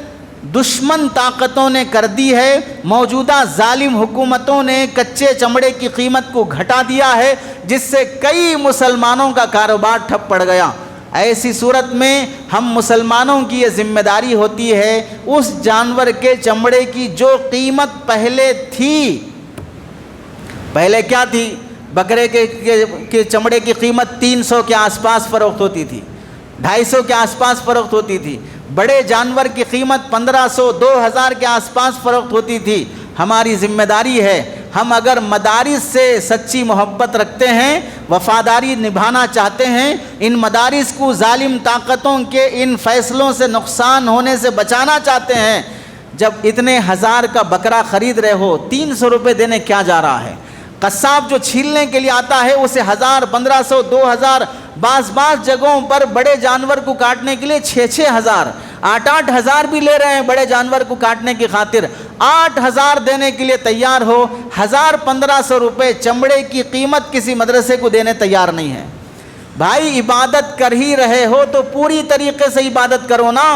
دشمن طاقتوں نے کر دی ہے، موجودہ ظالم حکومتوں نے کچے چمڑے کی قیمت کو گھٹا دیا ہے، جس سے کئی مسلمانوں کا کاروبار ٹھپ پڑ گیا۔ ایسی صورت میں ہم مسلمانوں کی یہ ذمہ داری ہوتی ہے اس جانور کے چمڑے کی جو قیمت پہلے تھی، پہلے کیا تھی؟ بکرے کے چمڑے کی قیمت 300 کے آس پاس فروخت ہوتی تھی، 250 کے آس پاس فروخت ہوتی تھی، بڑے جانور کی قیمت 1500 2000 کے آس پاس فروخت ہوتی تھی۔ ہماری ذمہ داری ہے، ہم اگر مدارس سے سچی محبت رکھتے ہیں، وفاداری نبھانا چاہتے ہیں، ان مدارس کو ظالم طاقتوں کے ان فیصلوں سے نقصان ہونے سے بچانا چاہتے ہیں، جب اتنے 1000 کا بکرا خرید رہے ہو 300 روپے دینے کیا جا رہا ہے؟ قصاب جو چھیلنے کے لیے آتا ہے اسے 1000 1500 2000 بعض جگہوں پر بڑے جانور کو کاٹنے کے لیے 6,000 8,000 بھی لے رہے ہیں بڑے جانور کو کاٹنے کی خاطر۔ 8,000 دینے کے لیے تیار ہو، 1500 روپے چمڑے کی قیمت کسی مدرسے کو دینے تیار نہیں ہے۔ بھائی عبادت کر ہی رہے ہو تو پوری طریقے سے عبادت کرو نا،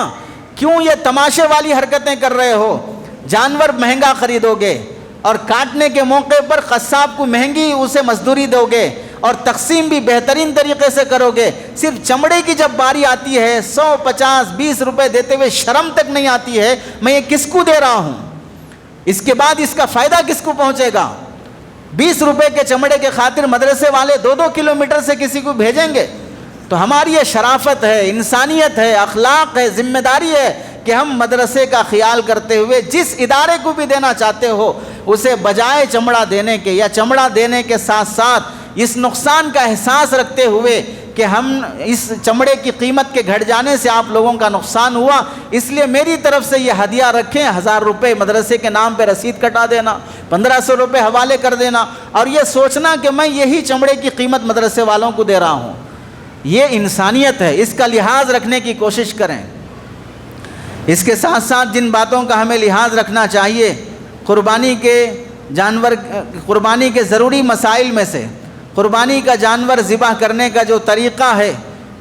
کیوں یہ تماشے والی حرکتیں کر رہے ہو؟ جانور مہنگا خریدو گے اور کاٹنے کے موقع پر قصاب کو مہنگی اسے مزدوری دو گے اور تقسیم بھی بہترین طریقے سے کرو گے، صرف چمڑے کی جب باری آتی ہے 100 50 20 روپے دیتے ہوئے شرم تک نہیں آتی ہے میں یہ کس کو دے رہا ہوں، اس کے بعد اس کا فائدہ کس کو پہنچے گا؟ 20 روپے کے چمڑے کے خاطر مدرسے والے 2 کلومیٹر سے کسی کو بھیجیں گے؟ تو ہماری یہ شرافت ہے، انسانیت ہے، اخلاق ہے، ذمہ داری ہے کہ ہم مدرسے کا خیال کرتے ہوئے جس ادارے کو بھی دینا چاہتے ہو اسے بجائے چمڑا دینے کے یا چمڑا دینے کے ساتھ ساتھ اس نقصان کا احساس رکھتے ہوئے کہ ہم اس چمڑے کی قیمت کے گھٹ جانے سے آپ لوگوں کا نقصان ہوا، اس لیے میری طرف سے یہ ہدیہ رکھیں، 1000 روپے مدرسے کے نام پہ رسید کٹا دینا، 1500 روپے حوالے کر دینا، اور یہ سوچنا کہ میں یہی چمڑے کی قیمت مدرسے والوں کو دے رہا ہوں۔ یہ انسانیت ہے، اس کا لحاظ رکھنے کی کوشش کریں۔ اس کے ساتھ ساتھ جن باتوں کا ہمیں لحاظ رکھنا چاہیے، قربانی کے ضروری مسائل میں سے قربانی کا جانور ذبح کرنے کا جو طریقہ ہے،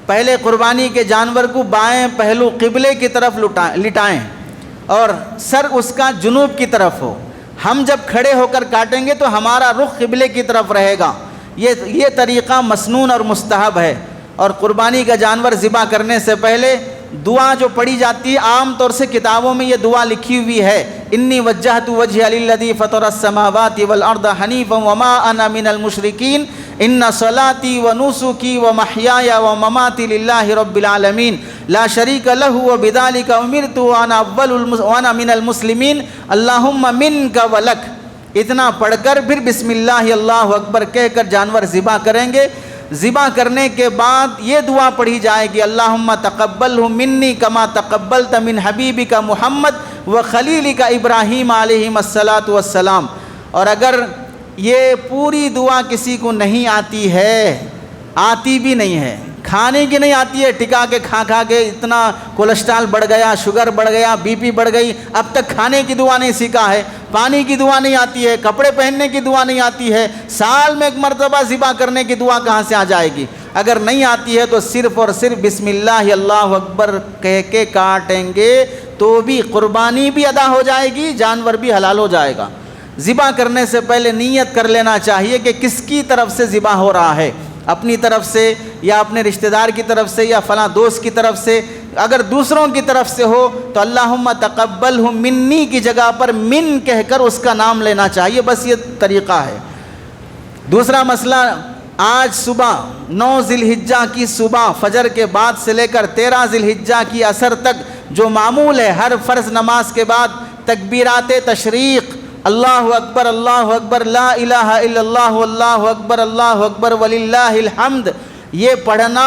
پہلے قربانی کے جانور کو بائیں پہلو قبلے کی طرف لٹائیں اور سر اس کا جنوب کی طرف ہو، ہم جب کھڑے ہو کر کاٹیں گے تو ہمارا رخ قبلے کی طرف رہے گا۔ یہ طریقہ مسنون اور مستحب ہے۔ اور قربانی کا جانور ذبح کرنے سے پہلے دعا جو پڑھی جاتی ہے، عام طور سے کتابوں میں یہ دعا لکھی ہوئی ہے، انی وجہت وجہی للذی فطر السماوات والارض حنیفا وما انا من المشرکین ان صلاتی ونسکی ومحیای ومماتی للہ رب العالمین لا شریک لہ وبذلک امرت وانا من المسلمین اللہم منک ولک۔ اتنا پڑھ کر پھر بسم اللہ اللہ اکبر کہہ کر جانور ذبح کریں گے۔ ذبح کرنے کے بعد یہ دعا پڑھی جائے گی، اللہم تقبلہ منی کما تقبلت من حبیبک محمد وخلیلک ابراہیم علیہ الصلاۃ والسلام۔ اور اگر یہ پوری دعا کسی کو نہیں آتی ہے، آتی بھی نہیں ہے، کھانے کی نہیں آتی ہے، ٹکا کے کھا کے اتنا کولیسٹرول بڑھ گیا، شوگر بڑھ گیا، بی پی بڑھ گئی، اب تک کھانے کی دعا نہیں سیکھا ہے، پانی کی دعا نہیں آتی ہے، کپڑے پہننے کی دعا نہیں آتی ہے، سال میں ایک مرتبہ ذبح کرنے کی دعا کہاں سے آ جائے گی؟ اگر نہیں آتی ہے تو صرف اور صرف بسم اللہ اللہ اکبر کہہ کے کاٹیں گے تو بھی قربانی بھی ادا ہو جائے گی، جانور بھی حلال ہو جائے گا۔ ذبح کرنے سے پہلے نیت کر لینا چاہیے کہ کس کی طرف سے ذبح ہو رہا ہے، اپنی طرف سے یا اپنے رشتہ دار کی طرف سے یا فلاں دوست کی طرف سے۔ اگر دوسروں کی طرف سے ہو تو اللہم تقبلہ منی کی جگہ پر من کہہ کر اس کا نام لینا چاہیے، بس یہ طریقہ ہے۔ دوسرا مسئلہ، آج صبح 9 ذی الحجہ کی صبح فجر کے بعد سے لے کر 13 ذی الحجہ کی عصر تک جو معمول ہے، ہر فرض نماز کے بعد تکبیرات تشریق، اللہ اکبر لا الہ الا اللہ واللہ اکبر وللہ الحمد، یہ پڑھنا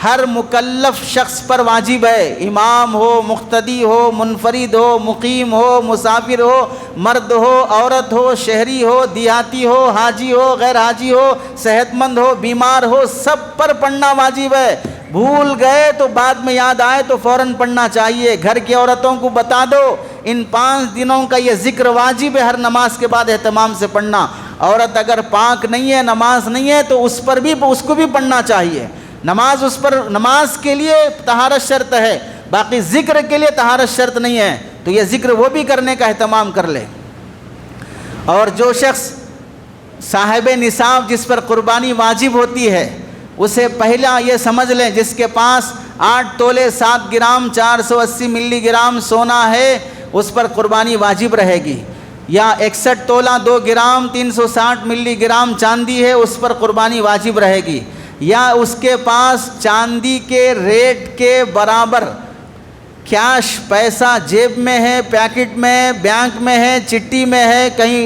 ہر مکلف شخص پر واجب ہے، امام ہو، مقتدی ہو، منفرد ہو، مقیم ہو، مسافر ہو، مرد ہو، عورت ہو، شہری ہو، دیہاتی ہو، حاجی ہو، غیر حاجی ہو، صحت مند ہو، بیمار ہو، سب پر پڑھنا واجب ہے۔ بھول گئے تو بعد میں یاد آئے تو فوراً پڑھنا چاہیے۔ گھر کی عورتوں کو بتا دو ان 5 دنوں کا یہ ذکر واجب ہے، ہر نماز کے بعد اہتمام سے پڑھنا۔ عورت اگر پاک نہیں ہے، نماز نہیں ہے تو اس کو بھی پڑھنا چاہیے۔ نماز کے لیے طہارت شرط ہے، باقی ذکر کے لیے طہارت شرط نہیں ہے، تو یہ ذکر وہ بھی کرنے کا اہتمام کر لے۔ اور جو شخص صاحب نصاب جس پر قربانی واجب ہوتی ہے، اسے پہلا یہ سمجھ لیں جس کے پاس 8 تولے 7 گرام 480 ملی گرام سونا ہے اس پر قربانی واجب رہے گی، یا 61 تولہ 2 گرام 360 ملی گرام چاندی ہے اس پر قربانی واجب رہے گی، یا اس کے پاس چاندی کے ریٹ کے برابر کیش پیسہ جیب میں ہے، پیکٹ میں ہے، بینک میں ہے، چٹی میں ہے، کہیں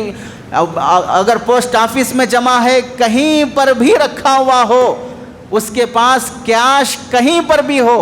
اگر پوسٹ آفس میں جمع ہے، کہیں پر بھی رکھا ہوا ہو، اس کے پاس کیش کہیں پر بھی ہو،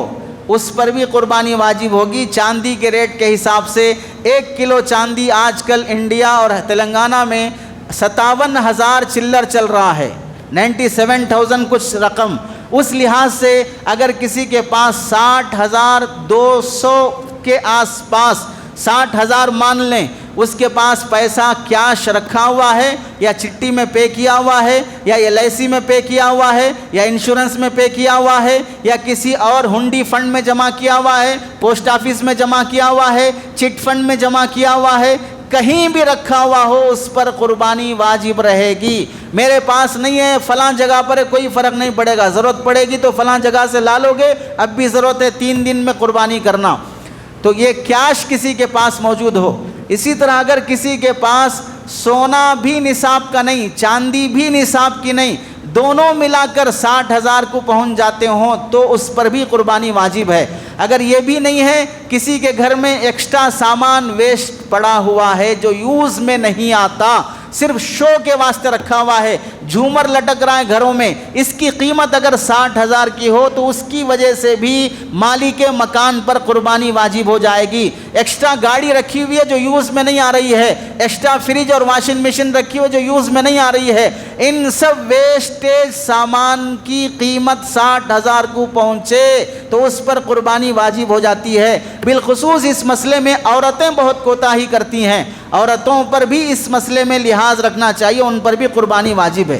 اس پر بھی قربانی واجب ہوگی۔ چاندی کے ریٹ کے حساب سے 1 کلو چاندی آج کل انڈیا اور تلنگانہ میں 57,000 چلر چل رہا ہے، 97,000 کچھ رقم۔ اس لحاظ سے اگر کسی کے پاس 60,200 کے آس پاس 60,000 مان لیں، اس کے پاس پیسہ کیش رکھا ہوا ہے یا چٹی میں پے کیا ہوا ہے یا LIC میں پے کیا ہوا ہے یا انشورنس میں پے کیا ہوا ہے یا کسی اور ہنڈی فنڈ میں جمع کیا ہوا ہے، پوسٹ آفس میں جمع کیا ہوا ہے، چٹ فنڈ میں جمع کیا ہوا ہے، کہیں بھی رکھا ہوا ہو اس پر قربانی واجب رہے گی۔ میرے پاس نہیں ہے، فلاں جگہ پر کوئی فرق نہیں پڑے گا، ضرورت پڑے گی تو فلاں جگہ سے لا لو گے، اب بھی ضرورت ہے 3 دن میں قربانی کرنا، تو یہ کیش کسی کے پاس موجود ہو۔ اسی طرح اگر کسی کے پاس سونا بھی نصاب کا نہیں، چاندی بھی نصاب کی نہیں، دونوں ملا کر 60,000 کو پہنچ جاتے ہوں تو اس پر بھی قربانی واجب ہے۔ اگر یہ بھی نہیں ہے، کسی کے گھر میں ایکسٹرا سامان ویسٹ پڑا ہوا ہے جو یوز میں نہیں آتا، صرف شو کے واسطے رکھا ہوا ہے، جھومر لٹک رہا ہے گھروں میں، اس کی قیمت اگر 60,000 کی ہو تو اس کی وجہ سے بھی مالک مکان پر قربانی واجب ہو جائے گی۔ ایکسٹرا گاڑی رکھی ہوئی ہے جو یوز میں نہیں آ رہی ہے، ایکسٹرا فریج اور واشنگ مشین رکھی ہوئی ہے جو یوز میں نہیں آ رہی ہے، ان سب ویسٹیج سامان کی قیمت 60,000 کو پہنچے تو اس پر قربانی واجب ہو جاتی ہے۔ بالخصوص اس مسئلے میں عورتیں بہت کوتاہی کرتی ہیں، عورتوں پر بھی اس مسئلے میں لحاظ رکھنا چاہیے، ان پر بھی قربانی واجب ہے۔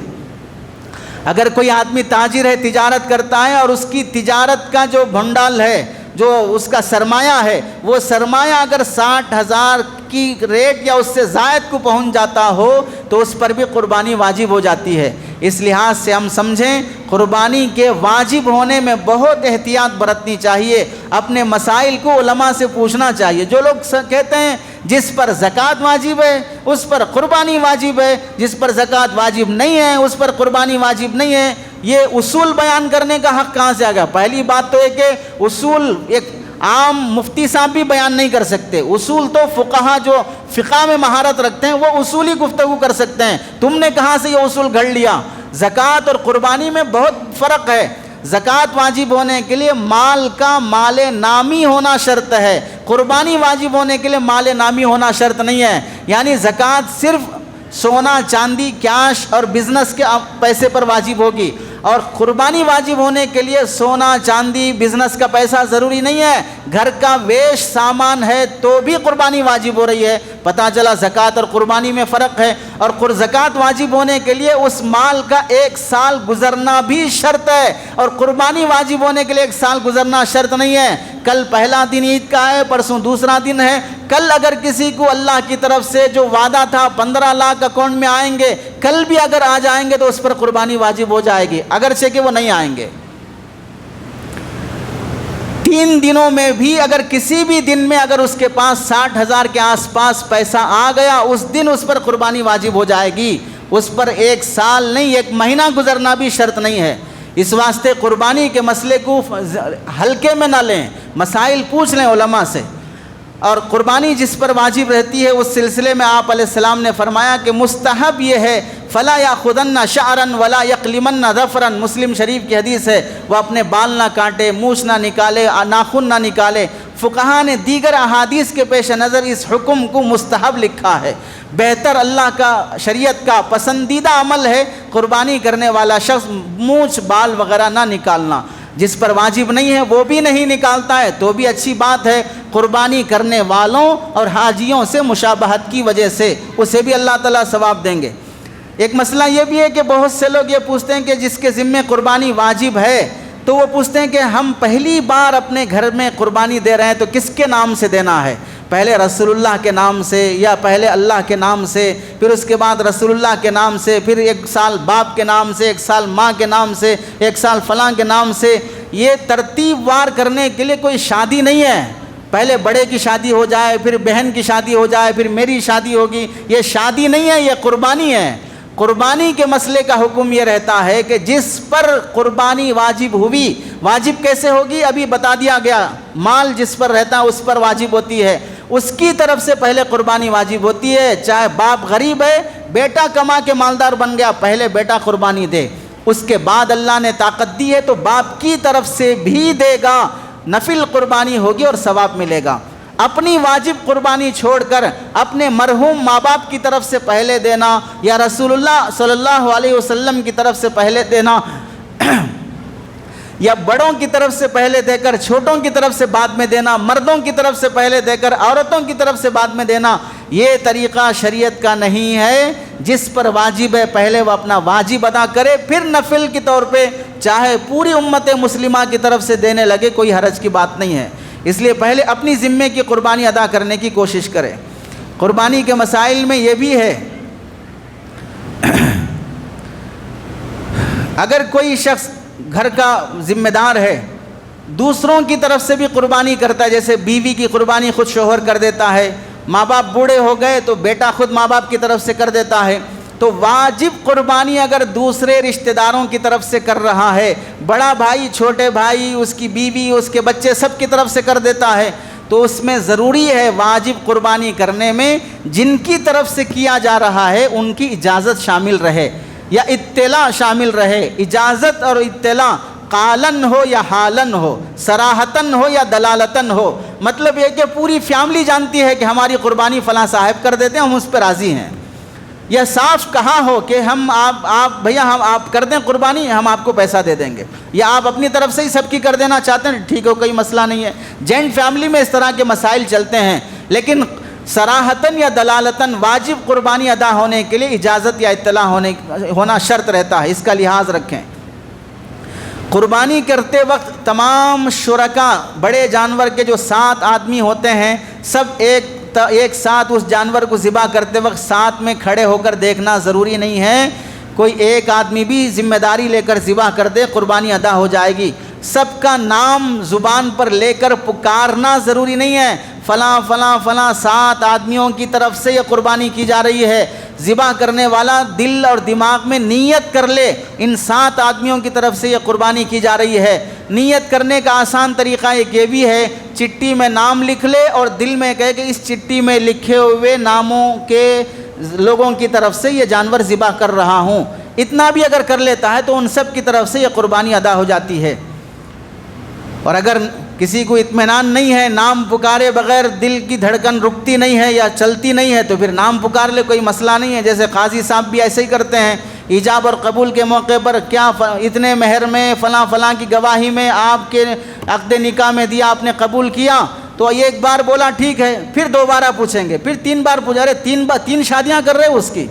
اگر کوئی آدمی تاجر ہے، تجارت کرتا ہے اور اس کی تجارت کا جو بھنڈال ہے جو اس کا سرمایہ ہے، وہ سرمایہ اگر 60,000 کی ریٹ یا اس سے زائد کو پہنچ جاتا ہو تو اس پر بھی قربانی واجب ہو جاتی ہے۔ اس لحاظ سے ہم سمجھیں قربانی کے واجب ہونے میں بہت احتیاط برتنی چاہیے، اپنے مسائل کو علماء سے پوچھنا چاہیے۔ جو لوگ کہتے ہیں جس پر زکوٰۃ واجب ہے اس پر قربانی واجب ہے، جس پر زکوٰۃ واجب نہیں ہے اس پر قربانی واجب نہیں ہے، یہ اصول بیان کرنے کا حق کہاں سے آ گیا؟ پہلی بات تو ہے کہ اصول ایک عام مفتی صاحب بھی بیان نہیں کر سکتے، اصول تو فقہا جو فقہ میں مہارت رکھتے ہیں وہ اصولی گفتگو کر سکتے ہیں۔ تم نے کہاں سے یہ اصول گھڑ لیا؟ زکوٰۃ اور قربانی میں بہت فرق ہے۔ زکوٰۃ واجب ہونے کے لیے مال کا مال نامی ہونا شرط ہے، قربانی واجب ہونے کے لیے مال نامی ہونا شرط نہیں ہے۔ یعنی زکوٰۃ صرف سونا چاندی کیش اور بزنس کے پیسے پر واجب ہوگی، اور قربانی واجب ہونے کے لیے سونا چاندی بزنس کا پیسہ ضروری نہیں ہے، گھر کا ویش سامان ہے تو بھی قربانی واجب ہو رہی ہے۔ پتہ چلا زکوٰۃ اور قربانی میں فرق ہے، اور زکوٰۃ واجب ہونے کے لیے اس مال کا 1 سال گزرنا بھی شرط ہے، اور قربانی واجب ہونے کے لیے 1 سال گزرنا شرط نہیں ہے۔ کل پہلا دن عید کا ہے، پرسوں دوسرا دن ہے، کل اگر کسی کو اللہ کی طرف سے جو وعدہ تھا 15 لاکھ اکاؤنٹ میں آئیں گے، کل بھی اگر آ جائیں گے تو اس پر قربانی واجب ہو جائے گی، اگرچہ کہ وہ نہیں آئیں گے۔ 3 دنوں میں بھی اگر کسی بھی دن میں اگر اس کے پاس 60,000 کے آس پاس پیسہ آ گیا، اس دن اس پر قربانی واجب ہو جائے گی، اس پر 1 سال نہیں 1 مہینہ گزرنا بھی شرط نہیں ہے۔ اس واسطے قربانی کے مسئلے کو ہلکے میں نہ لیں، مسائل پوچھ لیں علماء سے۔ اور قربانی جس پر واجب رہتی ہے اس سلسلے میں آپ علیہ السلام نے فرمایا کہ مستحب یہ ہے فلا یاخذن شعرا ولا یقلمن ظفرا، مسلم شریف کی حدیث ہے، وہ اپنے بال نہ کاٹے، مونچھ نہ نکالے، ناخن نہ نکالے۔ فقہا نے دیگر احادیث کے پیش نظر اس حکم کو مستحب لکھا ہے۔ بہتر اللہ کا شریعت کا پسندیدہ عمل ہے قربانی کرنے والا شخص مونچھ بال وغیرہ نہ نکالنا۔ جس پر واجب نہیں ہے وہ بھی نہیں نکالتا ہے تو بھی اچھی بات ہے، قربانی کرنے والوں اور حاجیوں سے مشابہت کی وجہ سے اسے بھی اللہ تعالیٰ ثواب دیں گے۔ ایک مسئلہ یہ بھی ہے کہ بہت سے لوگ یہ پوچھتے ہیں کہ جس کے ذمے قربانی واجب ہے تو وہ پوچھتے ہیں کہ ہم پہلی بار اپنے گھر میں قربانی دے رہے ہیں تو کس کے نام سے دینا ہے؟ پہلے رسول اللہ کے نام سے یا پہلے اللہ کے نام سے، پھر اس کے بعد رسول اللہ کے نام سے، پھر 1 سال باپ کے نام سے، 1 سال ماں کے نام سے، 1 سال فلاں کے نام سے؟ یہ ترتیب وار کرنے کے لیے کوئی شادی نہیں ہے، پہلے بڑے کی شادی ہو جائے، پھر بہن کی شادی ہو جائے، پھر میری شادی ہوگی، یہ شادی نہیں ہے، یہ قربانی ہے۔ قربانی کے مسئلے کا حکم یہ رہتا ہے کہ جس پر قربانی واجب ہوئی، واجب کیسے ہوگی ابھی بتا دیا گیا، مال جس پر رہتا ہے اس پر واجب ہوتی ہے، اس کی طرف سے پہلے قربانی واجب ہوتی ہے۔ چاہے باپ غریب ہے، بیٹا کما کے مالدار بن گیا، پہلے بیٹا قربانی دے، اس کے بعد اللہ نے طاقت دی ہے تو باپ کی طرف سے بھی دے گا، نفل قربانی ہوگی اور ثواب ملے گا۔ اپنی واجب قربانی چھوڑ کر اپنے مرحوم ماں باپ کی طرف سے پہلے دینا یا رسول اللہ صلی اللہ علیہ وسلم کی طرف سے پہلے دینا یا بڑوں کی طرف سے پہلے دے کر چھوٹوں کی طرف سے بعد میں دینا، مردوں کی طرف سے پہلے دے کر عورتوں کی طرف سے بعد میں دینا، یہ طریقہ شریعت کا نہیں ہے۔ جس پر واجب ہے پہلے وہ اپنا واجب ادا کرے، پھر نفل کے طور پہ چاہے پوری امت مسلمہ کی طرف سے دینے لگے، کوئی حرج کی بات نہیں ہے۔ اس لیے پہلے اپنی ذمے کی قربانی ادا کرنے کی کوشش کرے۔ قربانی کے مسائل میں یہ بھی ہے، اگر کوئی شخص گھر کا ذمہ دار ہے، دوسروں کی طرف سے بھی قربانی کرتا ہے، جیسے بیوی کی قربانی خود شوہر کر دیتا ہے، ماں باپ بوڑھے ہو گئے تو بیٹا خود ماں باپ کی طرف سے کر دیتا ہے، تو واجب قربانی اگر دوسرے رشتہ داروں کی طرف سے کر رہا ہے، بڑا بھائی، چھوٹے بھائی، اس کی بیوی، اس کے بچے سب کی طرف سے کر دیتا ہے، تو اس میں ضروری ہے واجب قربانی کرنے میں جن کی طرف سے کیا جا رہا ہے ان کی اجازت شامل رہے یا اطلاع شامل رہے۔ اجازت اور اطلاع قالن ہو یا حالن ہو، صراحتن ہو یا دلالتن ہو، مطلب یہ کہ پوری فیملی جانتی ہے کہ ہماری قربانی فلاں صاحب کر دیتے ہیں، ہم اس پہ راضی ہیں، یا صاف کہا ہو کہ ہم بھیا ہم آپ کر دیں قربانی، ہم آپ کو پیسہ دے دیں گے، یا آپ اپنی طرف سے ہی سب کی کر دینا چاہتے ہیں، ٹھیک ہو، کوئی مسئلہ نہیں ہے۔ جوائنٹ فیملی میں اس طرح کے مسائل چلتے ہیں، لیکن صراحتاً یا دلالتاً واجب قربانی ادا ہونے کے لیے اجازت یا اطلاع ہونا شرط رہتا ہے، اس کا لحاظ رکھیں۔ قربانی کرتے وقت تمام شرکا، بڑے جانور کے جو 7 آدمی ہوتے ہیں، سب ایک ساتھ اس جانور کو ذبح کرتے وقت ساتھ میں کھڑے ہو کر دیکھنا ضروری نہیں ہے۔ کوئی ایک آدمی بھی ذمہ داری لے کر ذبح کر دے، قربانی ادا ہو جائے گی۔ سب کا نام زبان پر لے کر پکارنا ضروری نہیں ہے، فلاں فلاں فلاں 7 آدمیوں کی طرف سے یہ قربانی کی جا رہی ہے۔ ذبح کرنے والا دل اور دماغ میں نیت کر لے، ان 7 آدمیوں کی طرف سے یہ قربانی کی جا رہی ہے۔ نیت کرنے کا آسان طریقہ ایک یہ بھی ہے، چٹھی میں نام لکھ لے اور دل میں کہے کہ اس چٹھی میں لکھے ہوئے ناموں کے لوگوں کی طرف سے یہ جانور ذبح کر رہا ہوں۔ اتنا بھی اگر کر لیتا ہے تو ان سب کی طرف سے یہ قربانی ادا ہو جاتی ہے۔ اور اگر کسی کو اطمینان نہیں ہے، نام پکارے بغیر دل کی دھڑکن رکتی نہیں ہے یا چلتی نہیں ہے، تو پھر نام پکار لے، کوئی مسئلہ نہیں ہے۔ جیسے قاضی صاحب بھی ایسے ہی کرتے ہیں، ایجاب اور قبول کے موقع پر کیا اتنے مہر میں فلاں فلاں کی گواہی میں آپ کے عقد نکاح میں دیا، آپ نے قبول کیا، تو ایک بار بولا ٹھیک ہے، پھر دوبارہ پوچھیں گے، پھر 3 بار پوچھا، ارے 3 شادیاں کر رہے ہو اس کی،